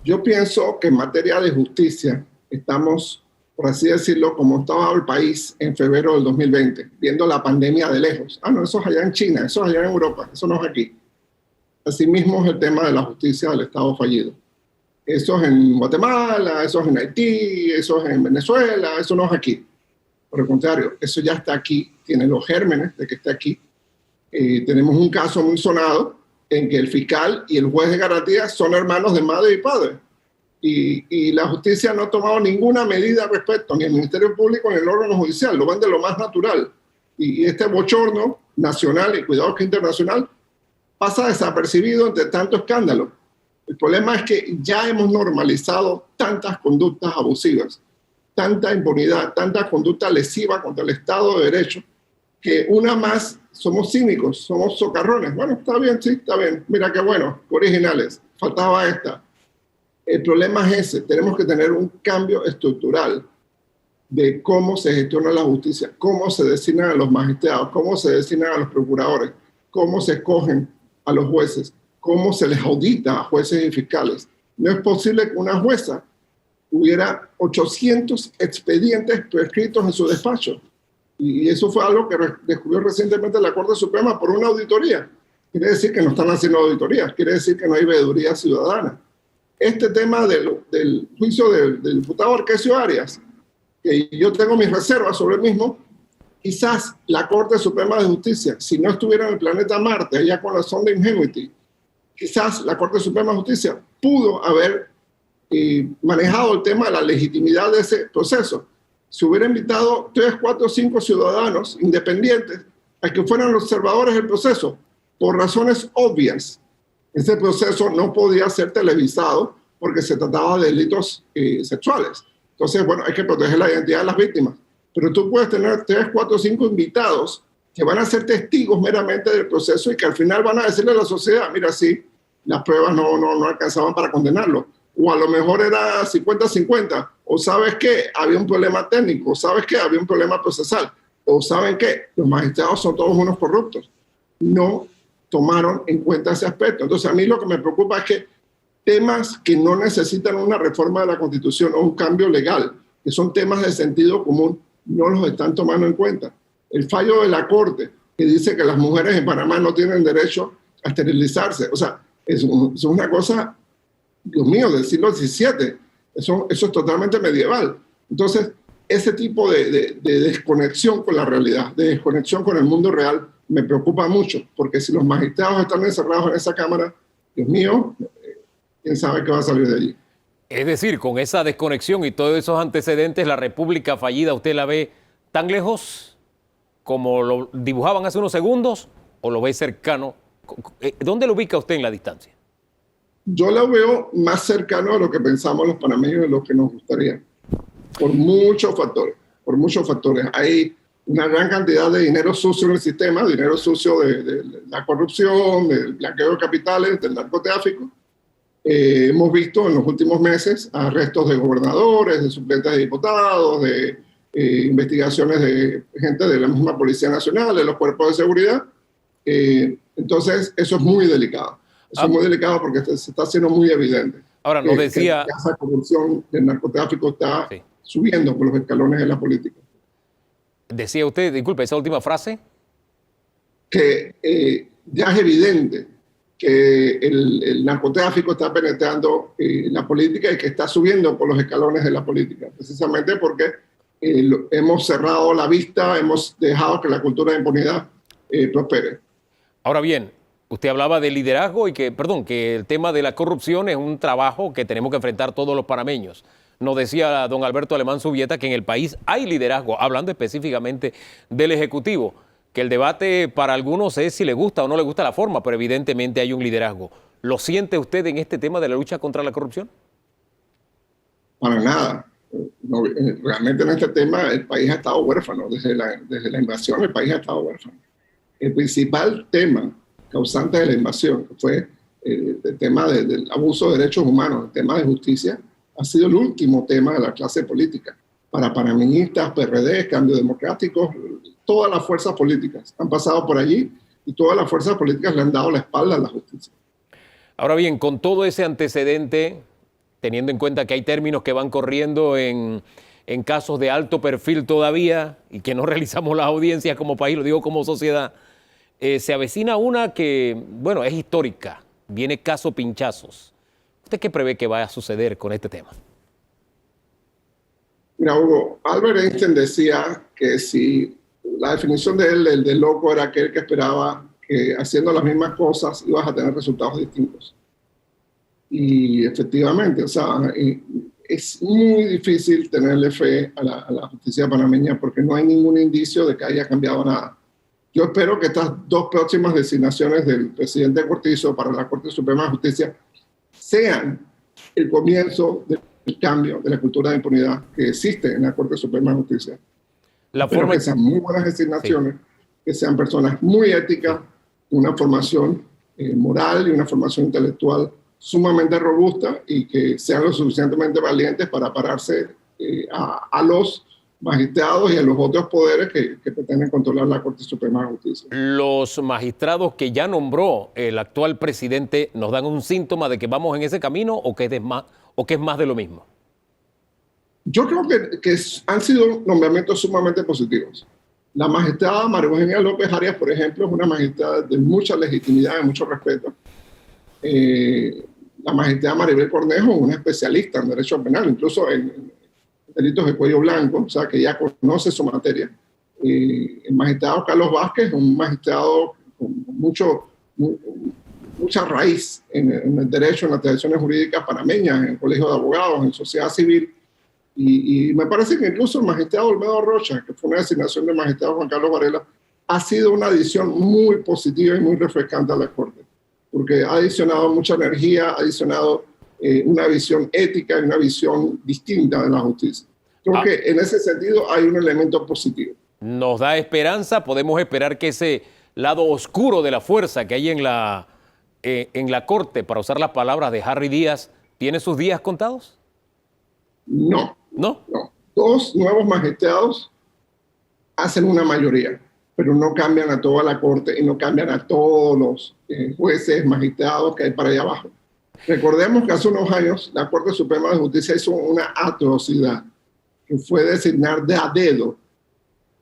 Yo pienso que en materia de justicia estamos, por así decirlo, como estaba el país en febrero del 2020, viendo la pandemia de lejos. No, eso es allá en China, eso es allá en Europa, eso no es aquí. Asimismo es el tema de la justicia del Estado fallido. Eso es en Guatemala, eso es en Haití, eso es en Venezuela, eso no es aquí. Por el contrario, eso ya está aquí, tiene los gérmenes de que está aquí. Tenemos un caso muy sonado en que el fiscal y el juez de garantía son hermanos de madre y padre. Y la justicia no ha tomado ninguna medida al respecto, ni el Ministerio Público ni el órgano judicial, lo ven de lo más natural. Y este bochorno nacional y cuidado que internacional pasa desapercibido entre tanto escándalo. El problema es que ya hemos normalizado tantas conductas abusivas, tanta impunidad, tanta conducta lesiva contra el Estado de Derecho, que una más somos cínicos, somos socarrones. Bueno, está bien, sí, está bien. Mira qué bueno, qué originales. Faltaba esta. El problema es ese. Tenemos que tener un cambio estructural de cómo se gestiona la justicia, cómo se designan a los magistrados, cómo se designan a los procuradores, cómo se escogen a los jueces, cómo se les audita a jueces y fiscales. No es posible que una jueza hubiera 800 expedientes prescritos en su despacho. Y eso fue algo que descubrió recientemente la Corte Suprema por una auditoría. Quiere decir que no están haciendo auditorías, quiere decir que no hay veeduría ciudadana. Este tema del juicio del diputado Arquesio Arias que yo tengo mis reservas sobre el mismo, quizás la Corte Suprema de Justicia, si no estuviera en el planeta Marte, allá con la sonda Ingenuity, quizás la Corte Suprema de Justicia pudo haber manejado el tema de la legitimidad de ese proceso. Si hubiera invitado 3, 4, 5 ciudadanos independientes a que fueran observadores del proceso, por razones obvias, ese proceso no podía ser televisado porque se trataba de delitos sexuales. Entonces, bueno, hay que proteger la identidad de las víctimas. Pero tú puedes tener 3, 4, 5 invitados que van a ser testigos meramente del proceso y que al final van a decirle a la sociedad, mira, sí, las pruebas no alcanzaban para condenarlo. O a lo mejor era 50-50. O sabes qué, había un problema técnico. O sabes qué, había un problema procesal. O saben qué, los magistrados son todos unos corruptos. No tomaron en cuenta ese aspecto. Entonces, a mí lo que me preocupa es que temas que no necesitan una reforma de la Constitución o un cambio legal, que son temas de sentido común, no los están tomando en cuenta. El fallo de la Corte, que dice que las mujeres en Panamá no tienen derecho a esterilizarse, o sea, es una cosa, Dios mío, del siglo XVII. Eso es totalmente medieval. Entonces, ese tipo de desconexión con la realidad, de desconexión con el mundo real, me preocupa mucho, porque si los magistrados están encerrados en esa Cámara, Dios mío, quién sabe qué va a salir de allí. Es decir, con esa desconexión y todos esos antecedentes, la República fallida, ¿usted la ve tan lejos como lo dibujaban hace unos segundos o lo ve cercano? ¿Dónde lo ubica usted en la distancia? Yo la veo más cercano a lo que pensamos los panameños de lo que nos gustaría, por muchos factores. Hay una gran cantidad de dinero sucio en el sistema, dinero sucio de la corrupción, del blanqueo de capitales, del narcotráfico. Hemos visto en los últimos meses arrestos de gobernadores, de suplentes de diputados, de investigaciones de gente de la misma Policía Nacional, de los cuerpos de seguridad. Entonces, eso es muy delicado. Eso es muy delicado porque se está haciendo muy evidente. Ahora, nos decía... Que esa corrupción del narcotráfico está subiendo por los escalones de la política. Decía usted, disculpe, esa última frase. Que ya es evidente que el narcotráfico está penetrando la política y que está subiendo por los escalones de la política, precisamente porque hemos cerrado la vista, hemos dejado que la cultura de impunidad prospere. Ahora bien, usted hablaba de liderazgo y que el tema de la corrupción es un trabajo que tenemos que enfrentar todos los panameños. Nos decía don Alberto Alemán Subieta que en el país hay liderazgo, hablando específicamente del Ejecutivo, que el debate para algunos es si le gusta o no le gusta la forma, pero evidentemente hay un liderazgo. ¿Lo siente usted en este tema de la lucha contra la corrupción? Para nada. No, realmente en este tema el país ha estado huérfano. Desde la invasión el país ha estado huérfano. El principal tema causante de la invasión, que fue el tema del abuso de derechos humanos, el tema de justicia, ha sido el último tema de la clase política. Para panameñistas, PRD, Cambio Democrático, todas las fuerzas políticas han pasado por allí y todas las fuerzas políticas le han dado la espalda a la justicia. Ahora bien, con todo ese antecedente, teniendo en cuenta que hay términos que van corriendo en casos de alto perfil todavía y que no realizamos las audiencias como país, lo digo como sociedad, se avecina una que, bueno, es histórica, viene caso Pinchazos. ¿Usted qué prevé que va a suceder con este tema? Mira, Hugo, Albert Einstein decía que si la definición de él, el de loco, era aquel que esperaba que haciendo las mismas cosas ibas a tener resultados distintos. Y efectivamente, o sea, es muy difícil tenerle fe a la justicia panameña porque no hay ningún indicio de que haya cambiado nada. Yo espero que estas 2 próximas designaciones del presidente Cortizo para la Corte Suprema de Justicia sean el comienzo del cambio de la cultura de impunidad que existe en la Corte Suprema de Justicia. Espero que sean muy buenas designaciones, que sean personas muy éticas, una formación moral y una formación intelectual sumamente robusta y que sean lo suficientemente valientes para pararse a los magistrados y a los otros poderes que pretenden controlar la Corte Suprema de Justicia. Los magistrados que ya nombró el actual presidente nos dan un síntoma de que vamos en ese camino o que es más de lo mismo. Yo creo que han sido nombramientos sumamente positivos. La magistrada María Eugenia López Arias, por ejemplo, es una magistrada de mucha legitimidad, de mucho respeto. La magistrada Maribel Cornejo, una especialista en derecho penal, incluso en delitos de cuello blanco, o sea, que ya conoce su materia. El magistrado Carlos Vázquez, un magistrado con mucha raíz en el derecho, en las tradiciones jurídicas panameñas, en el Colegio de Abogados, en sociedad civil. Y me parece que incluso el magistrado Olmedo Rocha, que fue una designación del magistrado Juan Carlos Varela, ha sido una adición muy positiva y muy refrescante a la Corte, porque ha adicionado mucha energía, ha adicionado una visión ética y una visión distinta de la justicia. Creo que en ese sentido hay un elemento positivo. Nos da esperanza, podemos esperar que ese lado oscuro de la fuerza que hay en la Corte, para usar las palabras de Harry Díaz, ¿tiene sus días contados? No. ¿No? No. 2 nuevos magistrados hacen una mayoría, pero no cambian a toda la Corte y no cambian a todos los jueces, magistrados que hay para allá abajo. Recordemos que hace unos años la Corte Suprema de Justicia hizo una atrocidad, que fue designar de a dedo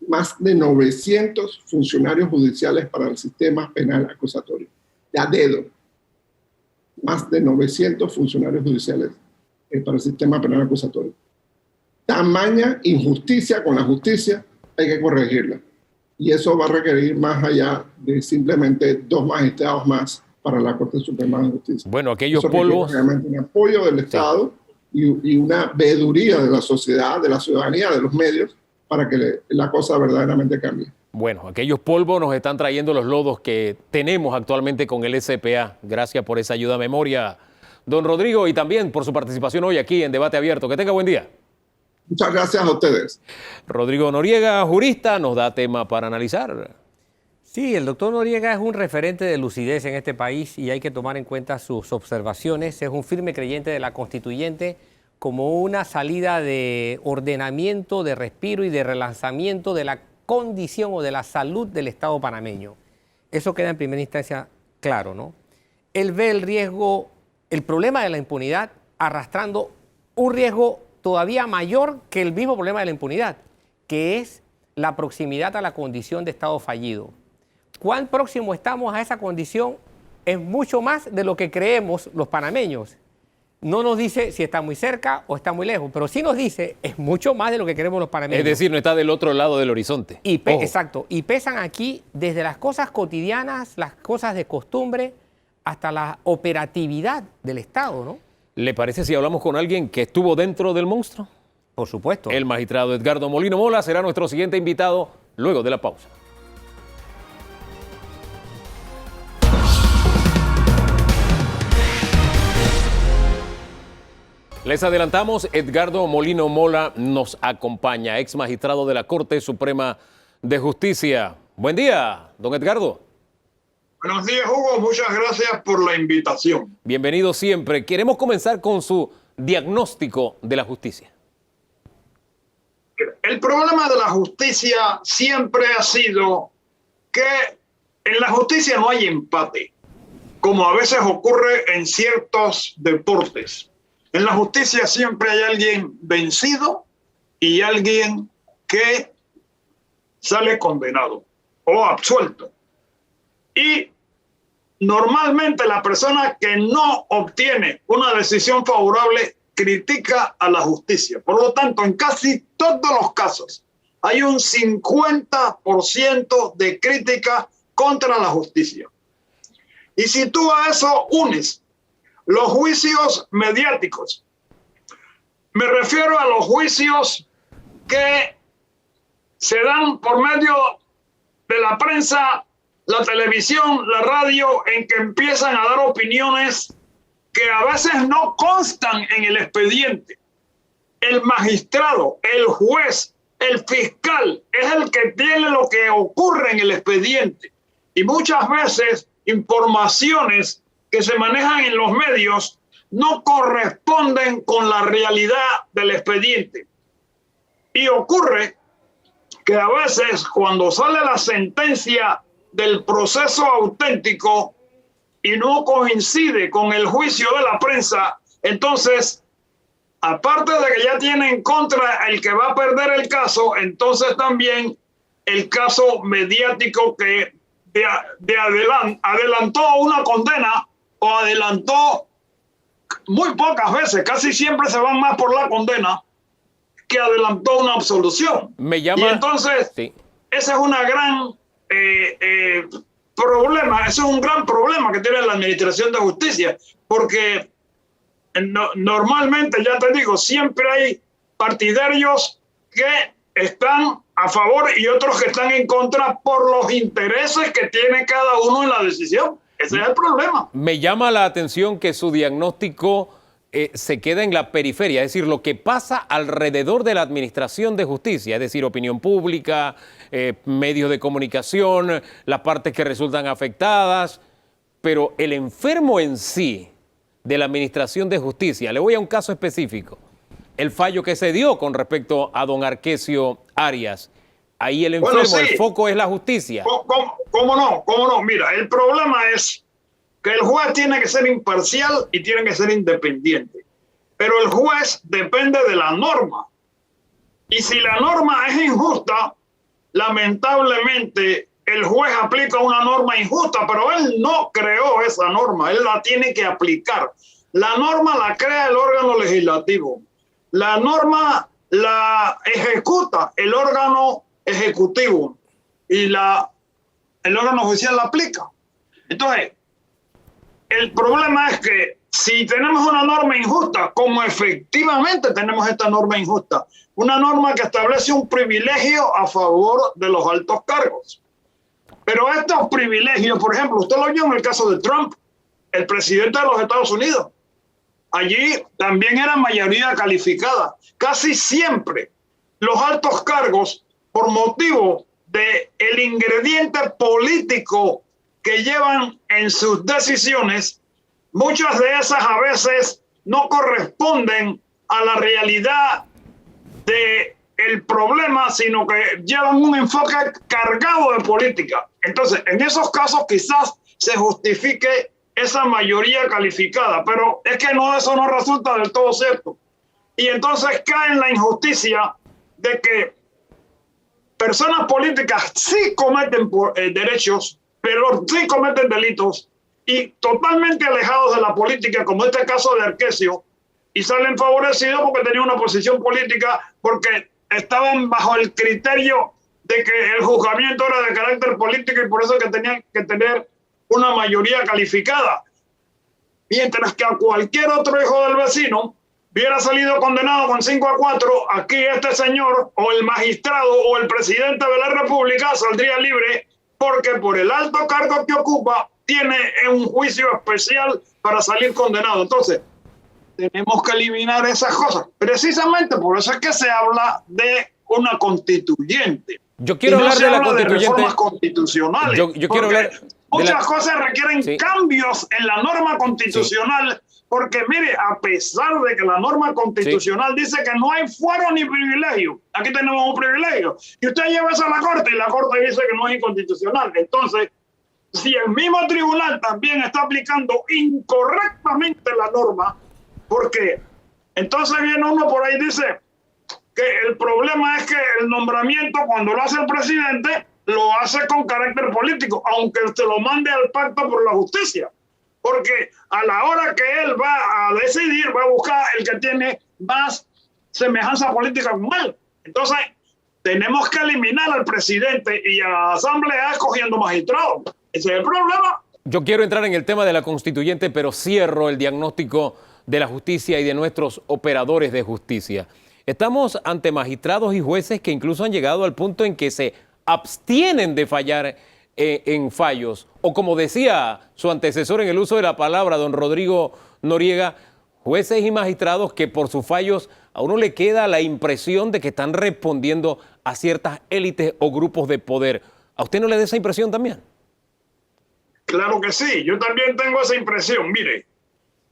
más de 900 funcionarios judiciales para el sistema penal acusatorio. De a dedo. Más de 900 funcionarios judiciales para el sistema penal acusatorio. Tamaña injusticia con la justicia, hay que corregirla. Y eso va a requerir más allá de simplemente 2 magistrados más para la Corte Suprema de Justicia. Bueno, aquellos eso polvos... realmente un apoyo del Estado y una veeduría de la sociedad, de la ciudadanía, de los medios, para que la cosa verdaderamente cambie. Bueno, aquellos polvos nos están trayendo los lodos que tenemos actualmente con el SPA. Gracias por esa ayuda a memoria, don Rodrigo, y también por su participación hoy aquí en Debate Abierto. Que tenga buen día. Muchas gracias a ustedes. Rodrigo Noriega, jurista, nos da tema para analizar. Sí, el doctor Noriega es un referente de lucidez en este país y hay que tomar en cuenta sus observaciones. Es un firme creyente de la Constituyente como una salida de ordenamiento, de respiro y de relanzamiento de la condición o de la salud del Estado panameño. Eso queda en primera instancia claro, ¿no? Él ve el riesgo, el problema de la impunidad arrastrando un riesgo todavía mayor que el mismo problema de la impunidad, que es la proximidad a la condición de Estado fallido. ¿Cuán próximo estamos a esa condición? Es mucho más de lo que creemos los panameños. No nos dice si está muy cerca o está muy lejos, pero sí nos dice es mucho más de lo que queremos los panameños. Es decir, no está del otro lado del horizonte. Exacto. Y pesan aquí desde las cosas cotidianas, las cosas de costumbre, hasta la operatividad del Estado, ¿no? ¿Le parece si hablamos con alguien que estuvo dentro del monstruo? Por supuesto. El magistrado Edgardo Molino Mola será nuestro siguiente invitado luego de la pausa. Les adelantamos, Edgardo Molino Mola nos acompaña, ex magistrado de la Corte Suprema de Justicia. Buen día, don Edgardo. Buenos días, Hugo. Muchas gracias por la invitación. Bienvenido siempre. Queremos comenzar con su diagnóstico de la justicia. El problema de la justicia siempre ha sido que en la justicia no hay empate, como a veces ocurre en ciertos deportes. En la justicia siempre hay alguien vencido y alguien que sale condenado o absuelto. Y normalmente la persona que no obtiene una decisión favorable critica a la justicia. Por lo tanto, en casi todos los casos hay un 50% de crítica contra la justicia. Y si tú a eso unes los juicios mediáticos, me refiero a los juicios que se dan por medio de la prensa, la televisión, la radio, en que empiezan a dar opiniones que a veces no constan en el expediente. El magistrado, el juez, el fiscal es el que tiene lo que ocurre en el expediente. Y muchas veces informaciones que se manejan en los medios no corresponden con la realidad del expediente. Y ocurre que a veces cuando sale la sentencia del proceso auténtico y no coincide con el juicio de la prensa, entonces, aparte de que ya tiene en contra el que va a perder el caso, entonces también el caso mediático que adelantó una condena o adelantó muy pocas veces, casi siempre se van más por la condena, que adelantó una absolución. Me llama... Y entonces, sí. ese es una gran problema, ese es un gran problema que tiene la Administración de Justicia, porque normalmente, ya te digo, siempre hay partidarios que están a favor y otros que están en contra por los intereses que tiene cada uno en la decisión. Ese es el problema. Me llama la atención que su diagnóstico se queda en la periferia, es decir, lo que pasa alrededor de la administración de justicia, es decir, opinión pública, medios de comunicación, las partes que resultan afectadas, pero el enfermo en sí de la administración de justicia, le voy a un caso específico, el fallo que se dio con respecto a don Arquesio Arias, ahí el enfermo, sí, el foco es la justicia. ¿Cómo no? ¿Cómo no? Mira, el problema es que el juez tiene que ser imparcial y tiene que ser independiente. Pero el juez depende de la norma. Y si la norma es injusta, lamentablemente el juez aplica una norma injusta, pero él no creó esa norma, él la tiene que aplicar. La norma la crea el órgano legislativo. La norma la ejecuta el órgano ejecutivo y el órgano judicial la aplica. Entonces, el problema es que si tenemos una norma injusta, como efectivamente tenemos esta norma injusta, una norma que establece un privilegio a favor de los altos cargos. Pero estos privilegios, por ejemplo, usted lo vio en el caso de Trump, el presidente de los Estados Unidos. Allí también era mayoría calificada. Casi siempre los altos cargos, por motivo del ingrediente político que llevan en sus decisiones, muchas de esas a veces no corresponden a la realidad del problema, sino que llevan un enfoque cargado de política. Entonces, en esos casos quizás se justifique esa mayoría calificada, pero es que eso no resulta del todo cierto. Y entonces cae en la injusticia de que personas políticas sí cometen derechos, pero sí cometen delitos y totalmente alejados de la política, como este caso de Arquesio, y salen favorecidos porque tenían una posición política, porque estaban bajo el criterio de que el juzgamiento era de carácter político y por eso que tenían que tener una mayoría calificada. Mientras que a cualquier otro hijo del vecino hubiera salido condenado con 5-4, aquí este señor o el magistrado o el presidente de la República saldría libre porque por el alto cargo que ocupa tiene un juicio especial para salir condenado. Entonces, tenemos que eliminar esas cosas. Precisamente por eso es que se habla de una constituyente. Yo quiero hablar de la constituyente. De reformas constitucionales. Yo quiero hablar muchas cosas requieren cambios en la norma constitucional, porque mire, a pesar de que la norma constitucional dice que no hay fuero ni privilegio, aquí tenemos un privilegio, y usted lleva eso a la Corte y la Corte dice que no es inconstitucional. Entonces, si el mismo tribunal también está aplicando incorrectamente la norma, porque entonces viene uno por ahí y dice que el problema es que el nombramiento, cuando lo hace el presidente, lo hace con carácter político, aunque se lo mande al Pacto por la Justicia. Porque a la hora que él va a decidir, va a buscar el que tiene más semejanza política con él. Entonces, tenemos que eliminar al presidente y a la Asamblea escogiendo magistrados. Ese es el problema. Yo quiero entrar en el tema de la constituyente, pero cierro el diagnóstico de la justicia y de nuestros operadores de justicia. Estamos ante magistrados y jueces que incluso han llegado al punto en que se abstienen de fallar en fallos. O como decía su antecesor en el uso de la palabra, don Rodrigo Noriega, jueces y magistrados que por sus fallos a uno le queda la impresión de que están respondiendo a ciertas élites o grupos de poder. ¿A usted no le da esa impresión también? Claro que sí, yo también tengo esa impresión. Mire,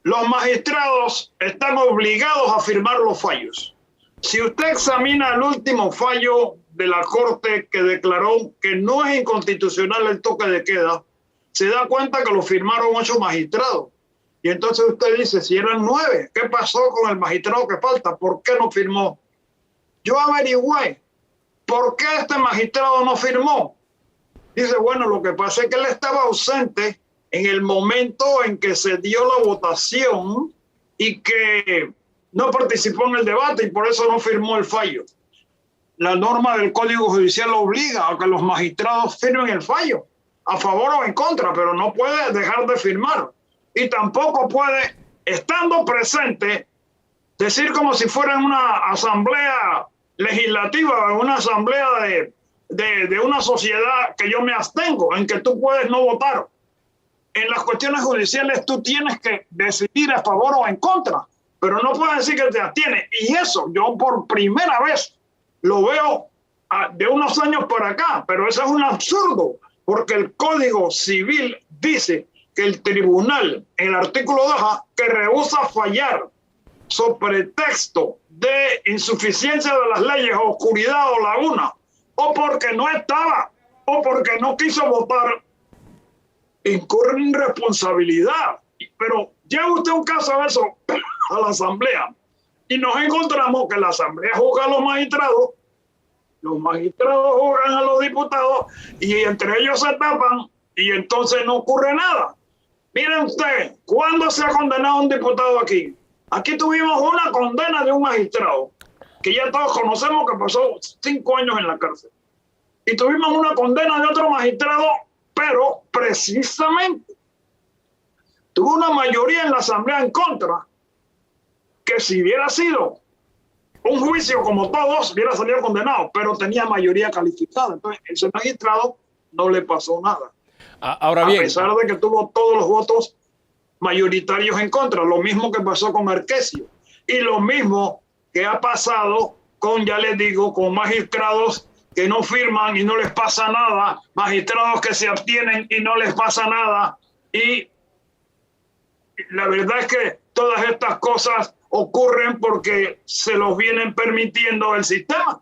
los magistrados están obligados a firmar los fallos. Si usted examina el último fallo de la Corte que declaró que no es inconstitucional el toque de queda, se da cuenta que lo firmaron 8 magistrados. Y entonces usted dice, si eran 9, ¿qué pasó con el magistrado que falta? ¿Por qué no firmó? Yo averigüé, ¿por qué este magistrado no firmó? Dice, bueno, lo que pasa es que él estaba ausente en el momento en que se dio la votación y que no participó en el debate y por eso no firmó el fallo. La norma del Código Judicial obliga a que los magistrados firmen el fallo, a favor o en contra, pero no puede dejar de firmar. Y tampoco puede, estando presente, decir como si fuera en una asamblea legislativa, una asamblea de una sociedad que yo me abstengo, en que tú puedes no votar. En las cuestiones judiciales tú tienes que decidir a favor o en contra, pero no puedes decir que te abstienes. Y eso yo por primera vez lo veo de unos años para acá, pero eso es un absurdo, porque el Código Civil dice que el tribunal, en el artículo 2, que rehúsa fallar sobre pretexto de insuficiencia de las leyes, oscuridad o laguna, o porque no estaba, o porque no quiso votar, incurre en responsabilidad. Pero lleva usted un caso de eso a la Asamblea y nos encontramos que la Asamblea juzga a los magistrados juzgan a los diputados y entre ellos se tapan y entonces no ocurre nada. Miren ustedes, ¿cuándo se ha condenado a un diputado aquí? Aquí tuvimos una condena de un magistrado, que ya todos conocemos que pasó 5 años en la cárcel. Y tuvimos una condena de otro magistrado, pero precisamente tuvo una mayoría en la Asamblea en contra, que si hubiera sido un juicio como todos, hubiera salido condenado, pero tenía mayoría calificada. Entonces, ese magistrado no le pasó nada. Ahora bien, a pesar de que tuvo todos los votos mayoritarios en contra, lo mismo que pasó con Marquesio y lo mismo que ha pasado con, ya les digo, con magistrados que no firman y no les pasa nada, magistrados que se abstienen y no les pasa nada. Y la verdad es que todas estas cosas ocurren porque se los vienen permitiendo el sistema.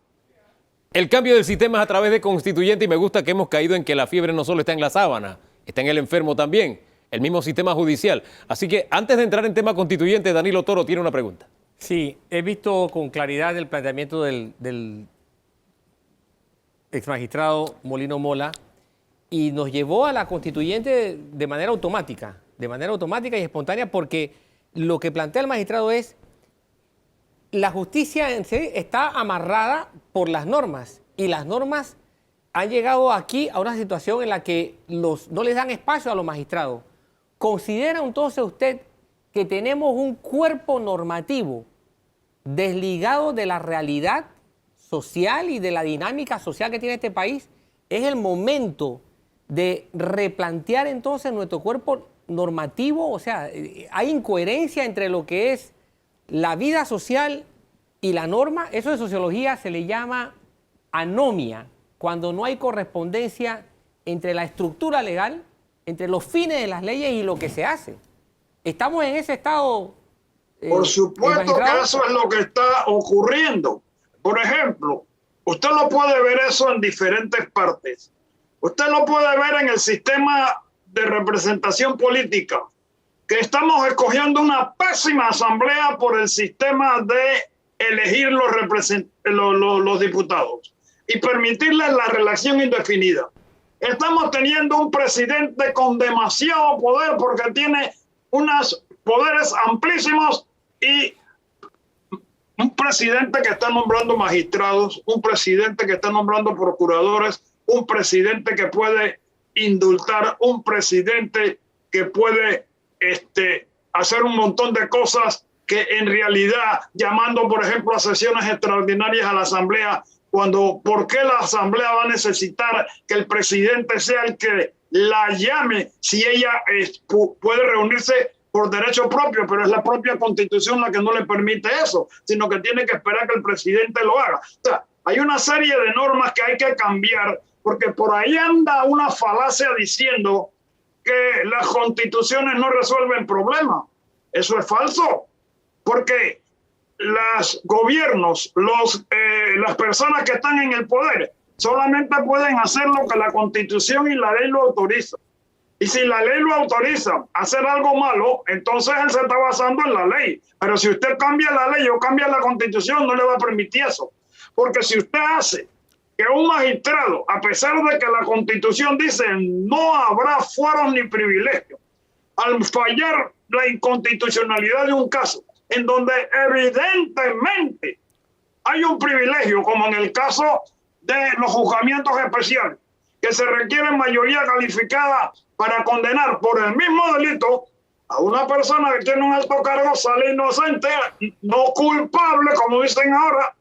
el cambio del sistema es a través de constituyente y me gusta que hemos caído en que la fiebre no solo está en la sábana, está en el enfermo también, el mismo sistema judicial. Así que antes de entrar en tema constituyente, Danilo Toro tiene una pregunta. Sí, he visto con claridad el planteamiento del exmagistrado Molino Mola y nos llevó a la constituyente de manera automática y espontánea, porque lo que plantea el magistrado es la justicia en sí está amarrada por las normas y las normas han llegado aquí a una situación en la que no les dan espacio a los magistrados. ¿Considera entonces usted que tenemos un cuerpo normativo desligado de la realidad social y de la dinámica social que tiene este país? ¿Es el momento de replantear entonces nuestro cuerpo normativo? O sea, ¿hay incoherencia entre lo que es la vida social y la norma? Eso de sociología se le llama anomia, cuando no hay correspondencia entre la estructura legal, entre los fines de las leyes y lo que se hace. ¿Estamos en ese estado? Por supuesto que eso es lo que está ocurriendo. Por ejemplo, usted lo puede ver eso en diferentes partes. Usted lo puede ver en el sistema de representación política, que estamos escogiendo una pésima asamblea por el sistema de elegir los diputados y permitirles la reelección indefinida. Estamos teniendo un presidente con demasiado poder porque tiene unos poderes amplísimos y un presidente que está nombrando magistrados, un presidente que está nombrando procuradores, un presidente que puede indultar, un presidente que puede hacer un montón de cosas que en realidad, llamando por ejemplo a sesiones extraordinarias a la Asamblea, ¿por qué la Asamblea va a necesitar que el presidente sea el que la llame si ella puede reunirse por derecho propio, pero es la propia Constitución la que no le permite eso, sino que tiene que esperar que el presidente lo haga? O sea, hay una serie de normas que hay que cambiar, porque por ahí anda una falacia diciendo que las constituciones no resuelven problemas. Eso es falso, porque los gobiernos, las personas que están en el poder, solamente pueden hacer lo que la Constitución y la ley lo autorizan. Y si la ley lo autoriza a hacer algo malo, entonces él se está basando en la ley. Pero si usted cambia la ley o cambia la Constitución, no le va a permitir eso. Porque si usted hace que un magistrado, a pesar de que la Constitución dice no habrá fueros ni privilegios, al fallar la inconstitucionalidad de un caso, en donde evidentemente hay un privilegio, como en el caso de los juzgamientos especiales, que se requiere mayoría calificada para condenar por el mismo delito a una persona que tiene un alto cargo, sale inocente, no culpable, como dicen ahora,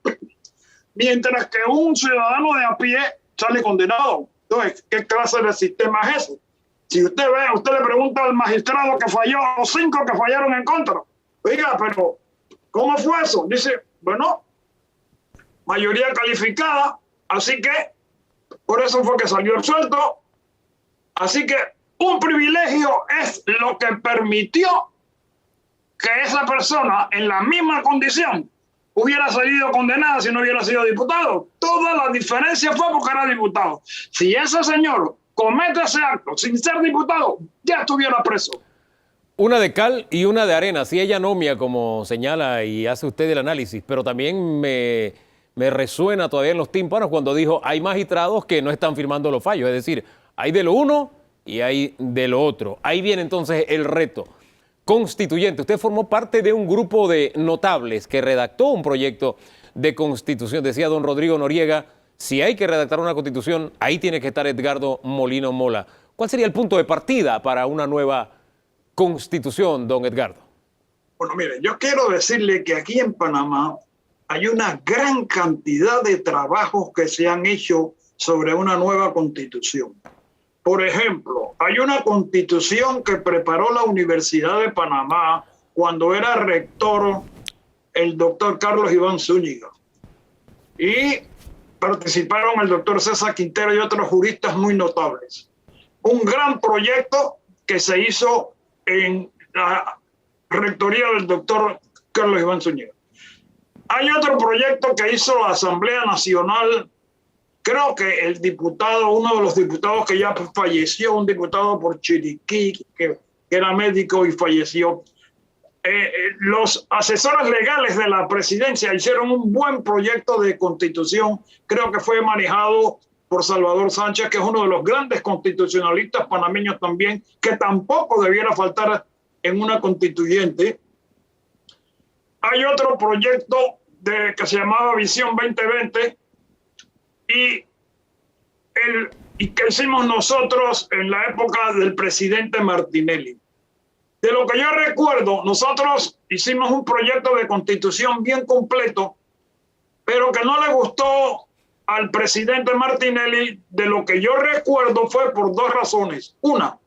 mientras que un ciudadano de a pie sale condenado. Entonces, ¿qué clase de sistema es ese? Si usted ve, usted le pregunta al magistrado que falló, a los 5 que fallaron en contra. Oiga, pero ¿cómo fue eso? Dice, bueno, mayoría calificada, así que por eso fue que salió el sueldo. Así que un privilegio es lo que permitió que esa persona en la misma condición hubiera salido condenada si no hubiera sido diputado. Toda la diferencia fue porque era diputado. Si ese señor comete ese acto sin ser diputado, ya estuviera preso. Una de cal y una de arena, sí, ella anomia, como señala y hace usted el análisis, pero también me resuena todavía en los tímpanos cuando dijo hay magistrados que no están firmando los fallos, es decir, hay de lo uno y hay de lo otro. Ahí viene entonces el reto. Constituyente, usted formó parte de un grupo de notables que redactó un proyecto de constitución. Decía don Rodrigo Noriega, si hay que redactar una constitución, ahí tiene que estar Edgardo Molino Mola. ¿Cuál sería el punto de partida para una nueva constitución, don Edgardo? Bueno, mire, yo quiero decirle que aquí en Panamá hay una gran cantidad de trabajos que se han hecho sobre una nueva constitución. Por ejemplo, hay una constitución que preparó la Universidad de Panamá cuando era rector el doctor Carlos Iván Zúñiga. Y participaron el doctor César Quintero y otros juristas muy notables. Un gran proyecto que se hizo en la rectoría del doctor Carlos Iván Zúñiga. Hay otro proyecto que hizo la Asamblea Nacional. Creo que el diputado, uno de los diputados que ya falleció, un diputado por Chiriquí, que era médico y falleció. Los asesores legales de la presidencia hicieron un buen proyecto de constitución. Creo que fue manejado por Salvador Sánchez, que es uno de los grandes constitucionalistas panameños también, que tampoco debiera faltar en una constituyente. Hay otro proyecto que se llamaba Visión 2020, y que hicimos nosotros en la época del presidente Martinelli. De lo que yo recuerdo, nosotros hicimos un proyecto de constitución bien completo, pero que no le gustó al presidente Martinelli. De lo que yo recuerdo fue por dos razones. Una,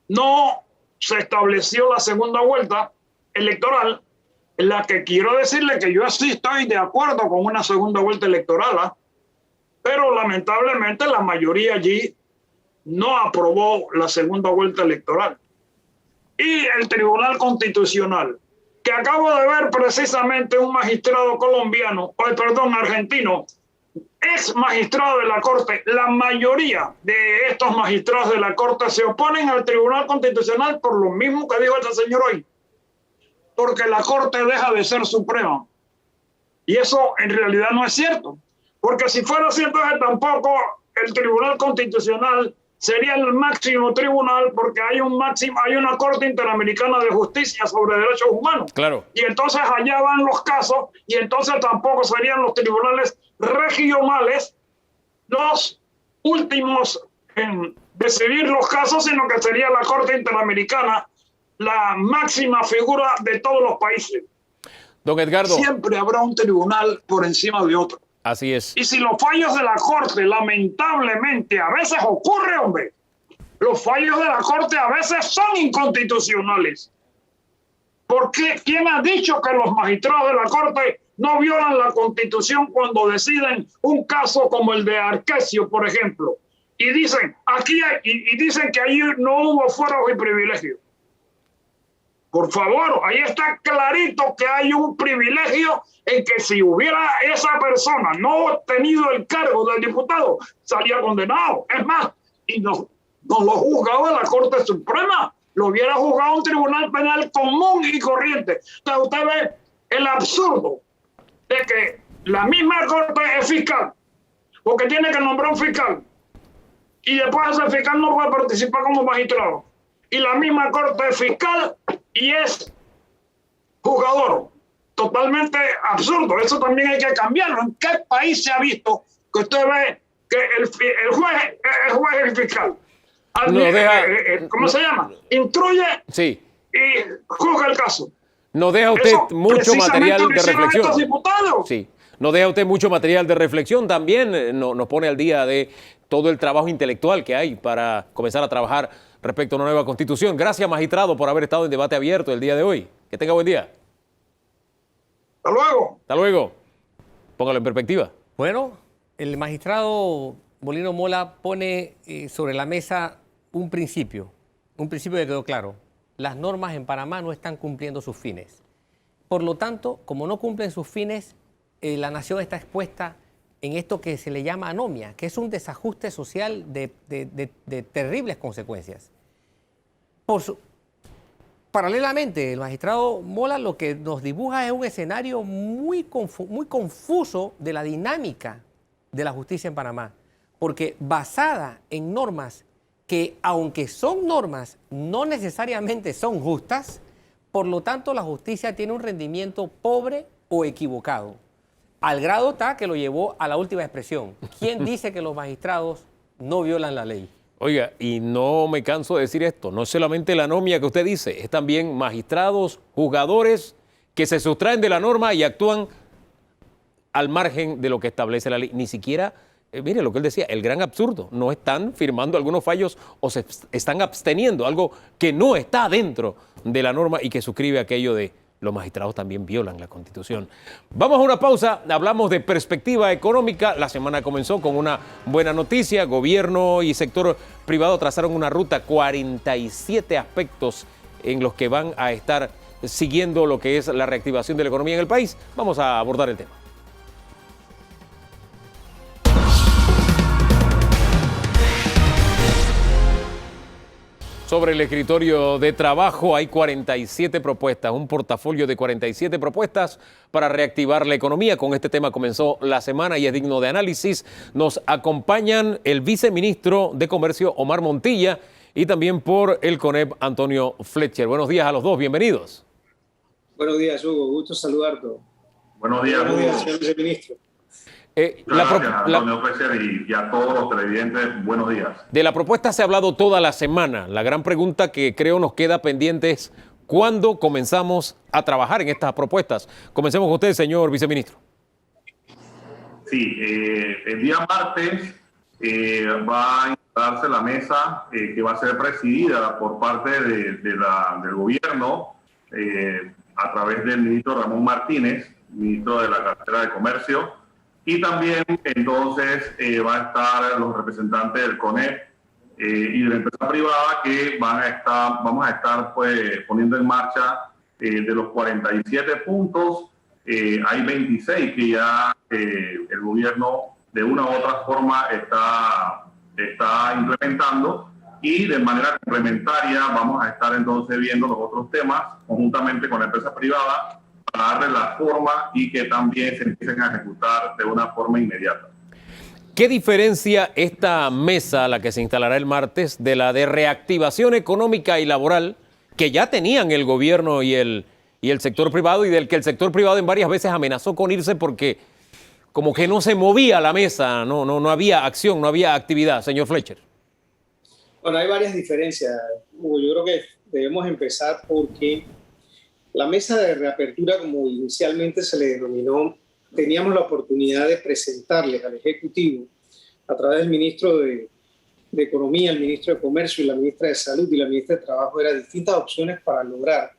no se estableció la segunda vuelta electoral, en la que quiero decirle que yo sí estoy de acuerdo con una segunda vuelta electoral, pero lamentablemente la mayoría allí no aprobó la segunda vuelta electoral. Y el Tribunal Constitucional, que acabo de ver precisamente un magistrado argentino, ex magistrado de la Corte, la mayoría de estos magistrados de la Corte se oponen al Tribunal Constitucional por lo mismo que dijo ese señor hoy, porque la Corte deja de ser suprema. Y eso en realidad no es cierto. Porque si fuera cierto, tampoco el Tribunal Constitucional sería el máximo tribunal, porque hay una Corte Interamericana de Justicia sobre Derechos Humanos. Claro. Y entonces allá van los casos, y entonces tampoco serían los tribunales regionales los últimos en decidir los casos, sino que sería la Corte Interamericana la máxima figura de todos los países. Don Edgardo. Siempre habrá un tribunal por encima de otro. Así es. Y si los fallos de la Corte, lamentablemente, a veces ocurre, hombre, los fallos de la Corte a veces son inconstitucionales. ¿Por qué? ¿Quién ha dicho que los magistrados de la Corte no violan la Constitución cuando deciden un caso como el de Arquesio, por ejemplo? Y dicen, dicen que allí no hubo fueros y privilegios. Por favor, ahí está clarito que hay un privilegio en que si hubiera esa persona no tenido el cargo del diputado, salía condenado. Es más, y no lo juzgaba la Corte Suprema, lo hubiera juzgado un tribunal penal común y corriente. Entonces usted ve el absurdo de que la misma Corte es fiscal, porque tiene que nombrar un fiscal, y después ese fiscal no puede participar como magistrado. Y la misma Corte es fiscal y es juzgador. totalmente absurdo. Eso también hay que cambiarlo. ¿En qué país se ha visto que usted ve que el juez es el fiscal? ¿Cómo se llama? Instruye Sí. y juzga el caso. Nos deja usted Eso mucho material de reflexión. Estos diputados. Sí, nos deja usted mucho material de reflexión. También nos pone al día de todo el trabajo intelectual que hay para comenzar a trabajar respecto a una nueva constitución. Gracias, magistrado, por haber estado en debate abierto el día de hoy. Que tenga buen día. Hasta luego. Hasta luego. Póngalo en perspectiva. Bueno, el magistrado Molino Mola pone sobre la mesa un principio que quedó claro. Las normas en Panamá no están cumpliendo sus fines. Por lo tanto, como no cumplen sus fines, la nación está expuesta en esto que se le llama anomia, que es un desajuste social de terribles consecuencias. Paralelamente, el magistrado Mola lo que nos dibuja es un escenario muy confuso de la dinámica de la justicia en Panamá, porque basada en normas que, aunque son normas, no necesariamente son justas, por lo tanto la justicia tiene un rendimiento pobre o equivocado. Al grado está que lo llevó a la última expresión. ¿Quién dice que los magistrados no violan la ley? Oiga, y no me canso de decir esto, no es solamente la anomia que usted dice, es también magistrados, juzgadores que se sustraen de la norma y actúan al margen de lo que establece la ley. Ni siquiera, mire lo que él decía, el gran absurdo, no están firmando algunos fallos o se están absteniendo, algo que no está dentro de la norma y que suscribe aquello de los magistrados también violan la Constitución. Vamos a una pausa, hablamos de perspectiva económica. La semana comenzó con una buena noticia. Gobierno y sector privado trazaron una ruta, 47 aspectos en los que van a estar siguiendo lo que es la reactivación de la economía en el país. Vamos a abordar el tema. Sobre el escritorio de trabajo hay 47 propuestas, un portafolio de 47 propuestas para reactivar la economía. Con este tema comenzó la semana y es digno de análisis. Nos acompañan el viceministro de Comercio, Omar Montilla, y también por el CONEP, Antonio Fletcher. Buenos días a los dos, bienvenidos. Buenos días, Hugo. Gusto saludarte. Buenos días, señor viceministro. Gracias, Antonio Fletcher, y a todos los televidentes, buenos días. De la propuesta se ha hablado toda la semana. La gran pregunta que creo nos queda pendiente es ¿cuándo comenzamos a trabajar en estas propuestas? Comencemos con usted, señor viceministro. Sí, el día martes va a instalarse la mesa que va a ser presidida por parte del gobierno a través del ministro Ramón Martínez, ministro de la Cartera de Comercio. Y también entonces va a estar los representantes del CONEP y de la empresa privada que vamos a estar pues poniendo en marcha de los 47 puntos. Hay 26 que ya el gobierno de una u otra forma está implementando, y de manera complementaria vamos a estar entonces viendo los otros temas conjuntamente con la empresa privada para darle la forma y que también se empiecen a ejecutar de una forma inmediata. ¿Qué diferencia esta mesa, la que se instalará el martes, de la de reactivación económica y laboral que ya tenían el gobierno y el sector privado, y del que el sector privado en varias veces amenazó con irse porque como que no se movía la mesa, no había acción, no había actividad? Señor Fletcher. Bueno, hay varias diferencias, Hugo. Yo creo que debemos empezar porque la mesa de reapertura, como inicialmente se le denominó, teníamos la oportunidad de presentarles al Ejecutivo, a través del ministro de Economía, el ministro de Comercio y la ministra de Salud y la ministra de Trabajo, eran distintas opciones para lograr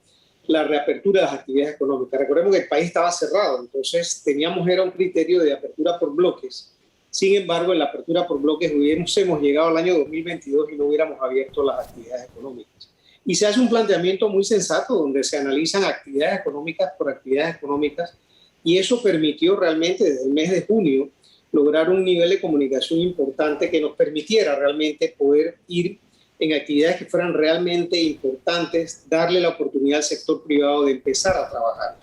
la reapertura de las actividades económicas. Recordemos que el país estaba cerrado, entonces era un criterio de apertura por bloques. Sin embargo, en la apertura por bloques hemos llegado al año 2022 y no hubiéramos abierto las actividades económicas. Y se hace un planteamiento muy sensato donde se analizan actividades económicas por actividades económicas, y eso permitió realmente desde el mes de junio lograr un nivel de comunicación importante que nos permitiera realmente poder ir en actividades que fueran realmente importantes, darle la oportunidad al sector privado de empezar a trabajar.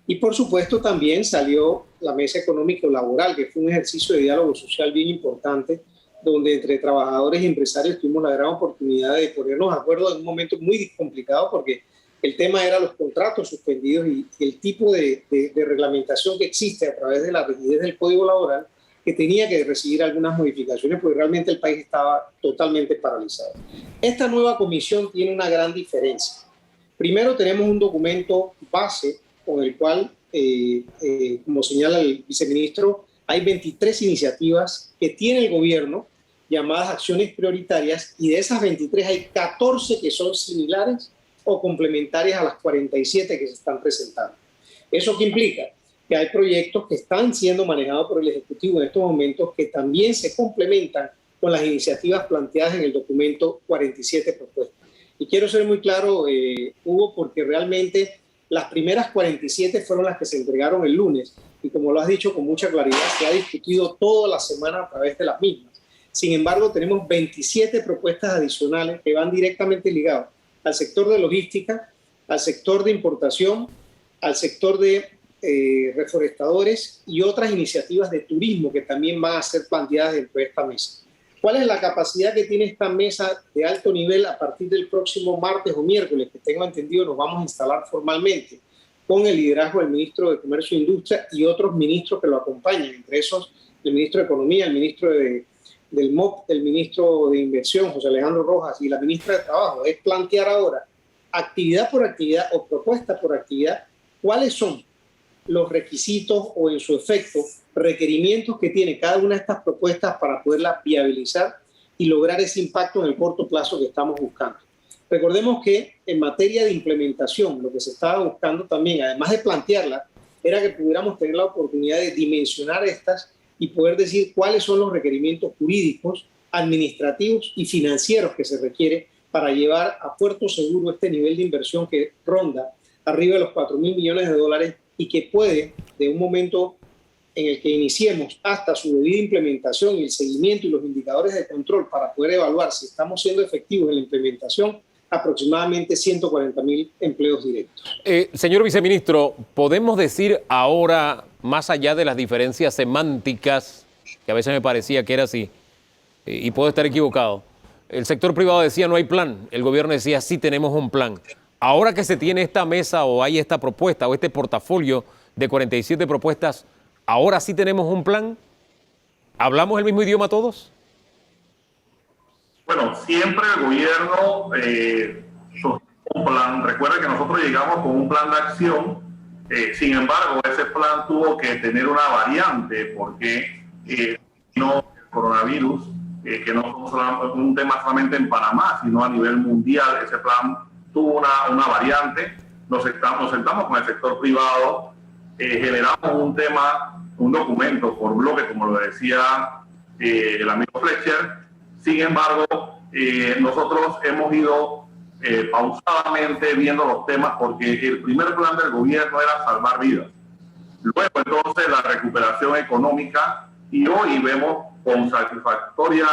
Y por supuesto también salió la mesa económico-laboral, que fue un ejercicio de diálogo social bien importante, donde entre trabajadores y empresarios tuvimos la gran oportunidad de ponernos de acuerdo en un momento muy complicado, porque El tema era los contratos suspendidos y el tipo de reglamentación que existe a través de la rigidez del Código Laboral, que tenía que recibir algunas modificaciones porque realmente el país estaba totalmente paralizado. Esta nueva comisión tiene una gran diferencia. Primero, tenemos un documento base con el cual, como señala el viceministro, hay 23 iniciativas que tiene el gobierno llamadas acciones prioritarias, y de esas 23 hay 14 que son similares o complementarias a las 47 que se están presentando. ¿Eso qué implica? Que hay proyectos que están siendo manejados por el Ejecutivo en estos momentos que también se complementan con las iniciativas planteadas en el documento 47 propuestas. Y quiero ser muy claro, Hugo, porque realmente las primeras 47 fueron las que se entregaron el lunes, y como lo has dicho con mucha claridad, se ha discutido toda la semana a través de las mismas. Sin embargo, tenemos 27 propuestas adicionales que van directamente ligadas al sector de logística, al sector de importación, al sector de reforestadores y otras iniciativas de turismo que también van a ser planteadas dentro de esta mesa. ¿Cuál es la capacidad que tiene esta mesa de alto nivel a partir del próximo martes o miércoles, que tengo entendido nos vamos a instalar formalmente, con el liderazgo del ministro de Comercio e Industria y otros ministros que lo acompañan, entre esos el ministro de Economía, el ministro del MOP, el ministro de Inversión, José Alejandro Rojas, y la ministra de Trabajo? Es plantear ahora, actividad por actividad o propuesta por actividad, cuáles son los requisitos o, en su efecto, requerimientos que tiene cada una de estas propuestas para poderlas viabilizar y lograr ese impacto en el corto plazo que estamos buscando. Recordemos que en materia de implementación, lo que se estaba buscando también, además de plantearla, era que pudiéramos tener la oportunidad de dimensionar estas y poder decir cuáles son los requerimientos jurídicos, administrativos y financieros que se requiere para llevar a puerto seguro este nivel de inversión que ronda arriba de los 4.000 millones de dólares y que puede, de un momento en el que iniciemos hasta su debida implementación y el seguimiento y los indicadores de control para poder evaluar si estamos siendo efectivos en la implementación, aproximadamente 140.000 empleos directos. Señor viceministro, ¿podemos decir ahora, más allá de las diferencias semánticas, que a veces me parecía que era así, y puedo estar equivocado, el sector privado decía no hay plan, el gobierno decía sí tenemos un plan? Ahora que se tiene esta mesa o hay esta propuesta o este portafolio de 47 propuestas, ¿ahora sí tenemos un plan? ¿Hablamos el mismo idioma todos? Bueno, siempre el gobierno sostiene un plan. Recuerda que nosotros llegamos con un plan de acción, sin embargo, ese plan tuvo que tener una variante porque no el coronavirus, que no es un tema solamente en Panamá, sino a nivel mundial. Ese plan tuvo una variante. Nos sentamos con el sector privado, generamos un documento por bloque, como lo decía el amigo Fletcher. Sin embargo, nosotros hemos ido pausadamente viendo los temas porque el primer plan del gobierno era salvar vidas. Luego, entonces, la recuperación económica, y hoy vemos con satisfactoria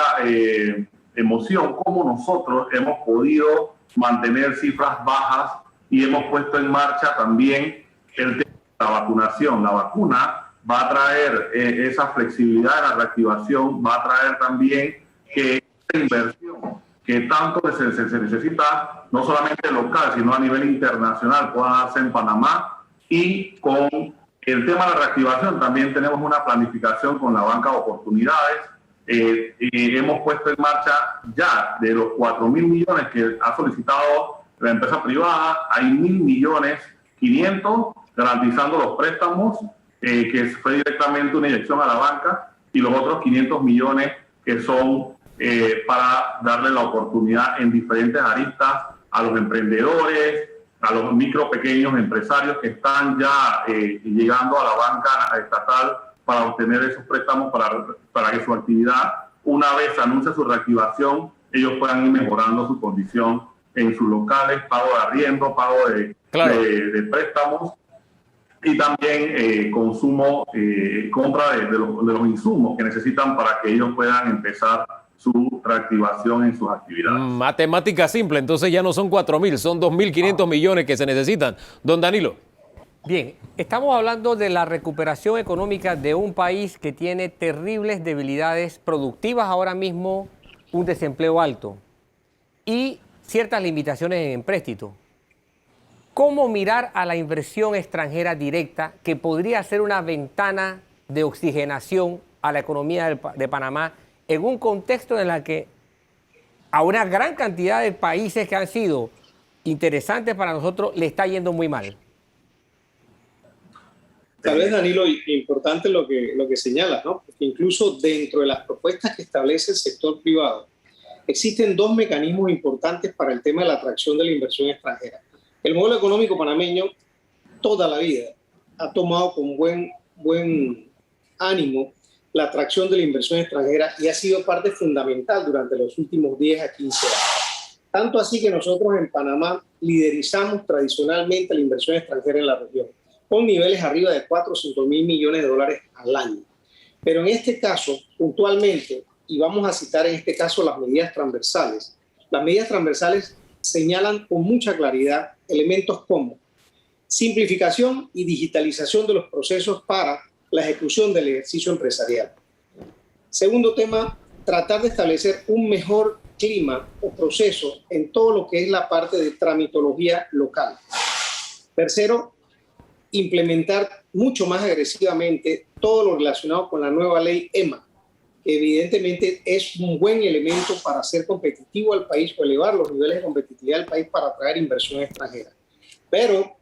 emoción cómo nosotros hemos podido mantener cifras bajas y hemos puesto en marcha también el tema de la vacunación. La vacuna va a traer esa flexibilidad de la reactivación, va a traer también que esa inversión que tanto se necesita, no solamente local, sino a nivel internacional, pueda darse en Panamá. Y con el tema de la reactivación también tenemos una planificación con la banca de oportunidades. Hemos puesto en marcha ya de los 4.000 millones que ha solicitado la empresa privada, hay 1.500.000 garantizando los préstamos, que fue directamente una inyección a la banca, y los otros 500 millones que son para darle la oportunidad en diferentes aristas a los emprendedores, a los micro pequeños empresarios que están ya llegando a la banca estatal para obtener esos préstamos para que su actividad, una vez anuncie su reactivación, ellos puedan ir mejorando su condición en sus locales, pago de arriendo, pago de préstamos, y también consumo, compra de los insumos que necesitan para que ellos puedan empezar su reactivación en sus actividades. Matemática simple, entonces ya no son 4.000, son 2.500 millones que se necesitan. Don Danilo. Bien, estamos hablando de la recuperación económica de un país que tiene terribles debilidades productivas ahora mismo, un desempleo alto y ciertas limitaciones en empréstito. ¿Cómo mirar a la inversión extranjera directa que podría ser una ventana de oxigenación a la economía de Panamá en un contexto en el que a una gran cantidad de países que han sido interesantes para nosotros le está yendo muy mal? Tal vez, Danilo, importante lo que señalas, ¿no? Porque incluso dentro de las propuestas que establece el sector privado, existen dos mecanismos importantes para el tema de la atracción de la inversión extranjera. El modelo económico panameño toda la vida ha tomado con buen ánimo la atracción de la inversión extranjera y ha sido parte fundamental durante los últimos 10 a 15 años. Tanto así que nosotros en Panamá liderizamos tradicionalmente la inversión extranjera en la región, con niveles arriba de 4 o 5 mil millones de dólares al año. Pero en este caso, puntualmente, y vamos a citar en este caso las medidas transversales señalan con mucha claridad elementos como simplificación y digitalización de los procesos para la ejecución del ejercicio empresarial. Segundo tema, tratar de establecer un mejor clima o proceso en todo lo que es la parte de tramitología local. Tercero, implementar mucho más agresivamente todo lo relacionado con la nueva ley EMA, que evidentemente es un buen elemento para hacer competitivo al país o elevar los niveles de competitividad del país para atraer inversión extranjera. Pero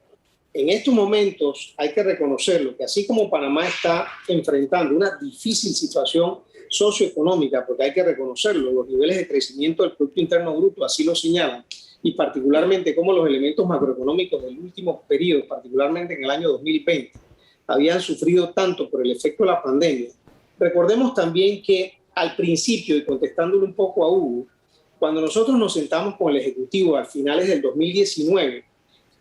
en estos momentos hay que reconocerlo, que así como Panamá está enfrentando una difícil situación socioeconómica, porque hay que reconocerlo, los niveles de crecimiento del Producto Interno Bruto así lo señalan, y particularmente como los elementos macroeconómicos del último periodo, particularmente en el año 2020, habían sufrido tanto por el efecto de la pandemia. Recordemos también que al principio, y contestándole un poco a Hugo, cuando nosotros nos sentamos con el Ejecutivo a finales del 2019,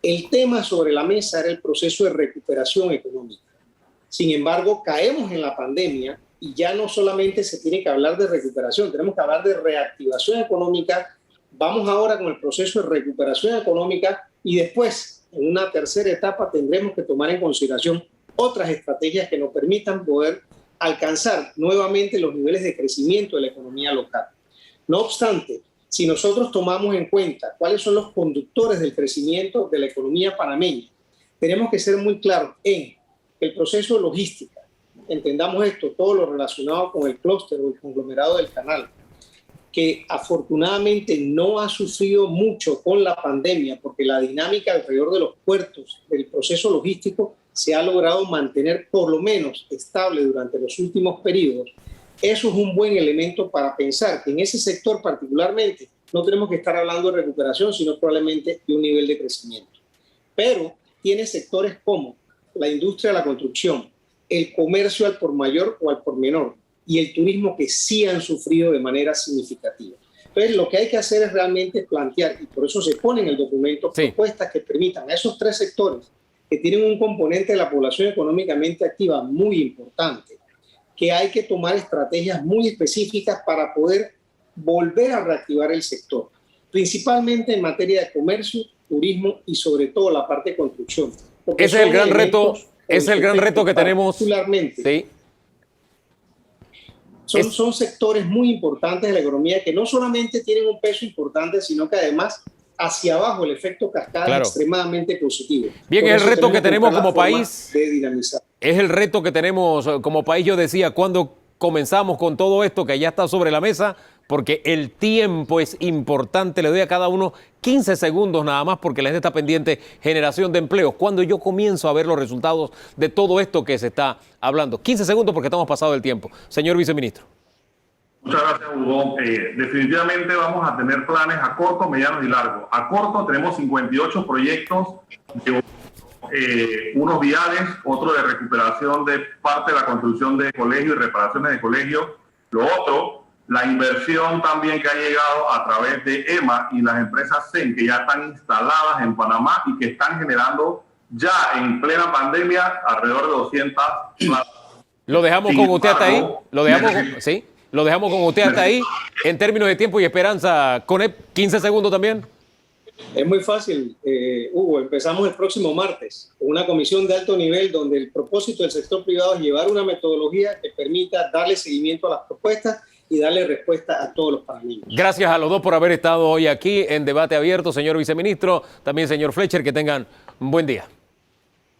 el tema sobre la mesa era el proceso de recuperación económica. Sin embargo, caemos en la pandemia y ya no solamente se tiene que hablar de recuperación, tenemos que hablar de reactivación económica. Vamos ahora con el proceso de recuperación económica y después, en una tercera etapa, tendremos que tomar en consideración otras estrategias que nos permitan poder alcanzar nuevamente los niveles de crecimiento de la economía local. No obstante, si nosotros tomamos en cuenta cuáles son los conductores del crecimiento de la economía panameña, tenemos que ser muy claros en el proceso de logística. Entendamos esto, todo lo relacionado con el clúster o el conglomerado del canal, que afortunadamente no ha sufrido mucho con la pandemia, porque la dinámica alrededor de los puertos, del proceso logístico, se ha logrado mantener por lo menos estable durante los últimos periodos. Eso es un buen elemento para pensar que en ese sector particularmente no tenemos que estar hablando de recuperación, sino probablemente de un nivel de crecimiento. Pero tiene sectores como la industria de la construcción, el comercio al por mayor o al por menor y el turismo, que sí han sufrido de manera significativa. Entonces, lo que hay que hacer es realmente plantear, y por eso se pone en el documento, propuestas que permitan a esos tres sectores que tienen un componente de la población económicamente activa muy importante, que hay que tomar estrategias muy específicas para poder volver a reactivar el sector, principalmente en materia de comercio, turismo y sobre todo la parte de construcción. Ese es el gran reto, que tenemos. Particularmente, sí. Son sectores muy importantes de la economía que no solamente tienen un peso importante, sino que además hacia abajo el efecto cascada es extremadamente positivo. Bien, es el reto que tenemos como país. De dinamizar. Es el reto que tenemos como país. Yo decía, cuando comenzamos con todo esto que ya está sobre la mesa, porque el tiempo es importante. Le doy a cada uno 15 segundos nada más, porque la gente está pendiente. Generación de empleos. Cuando yo comienzo a ver los resultados de todo esto que se está hablando. 15 segundos porque estamos pasado el tiempo. Señor viceministro. Muchas gracias, Hugo. Definitivamente vamos a tener planes a corto, mediano y largo. A corto tenemos 58 proyectos, unos viales, otro de recuperación de parte de la construcción de colegios y reparaciones de colegios. Lo otro, la inversión también que ha llegado a través de EMA y las empresas CEN, que ya están instaladas en Panamá y que están generando ya en plena pandemia alrededor de 200 plazas. Lo dejamos con usted hasta ahí. Lo dejamos con usted hasta ahí. En términos de tiempo y esperanza, Conep, 15 segundos también. Es muy fácil, Hugo. Empezamos el próximo martes con una comisión de alto nivel donde el propósito del sector privado es llevar una metodología que permita darle seguimiento a las propuestas y darle respuesta a todos los panameños. Gracias a los dos por haber estado hoy aquí en Debate Abierto, señor viceministro, también señor Fletcher, que tengan un buen día.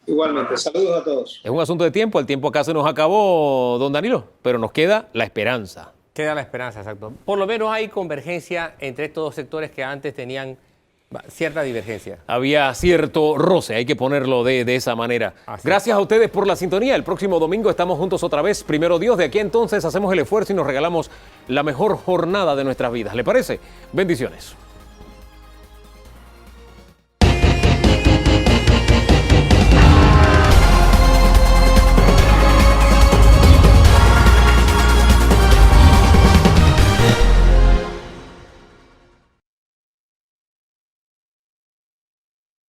Igualmente, saludos a todos. Es un asunto de tiempo, el tiempo acá se nos acabó, don Danilo, pero nos queda la esperanza. Queda la esperanza, exacto. Por lo menos hay convergencia entre estos dos sectores que antes tenían cierta divergencia. Había cierto roce, hay que ponerlo de esa manera. Gracias a ustedes por la sintonía. El próximo domingo estamos juntos otra vez. Primero Dios, de aquí entonces hacemos el esfuerzo y nos regalamos la mejor jornada de nuestras vidas. ¿Le parece? Bendiciones.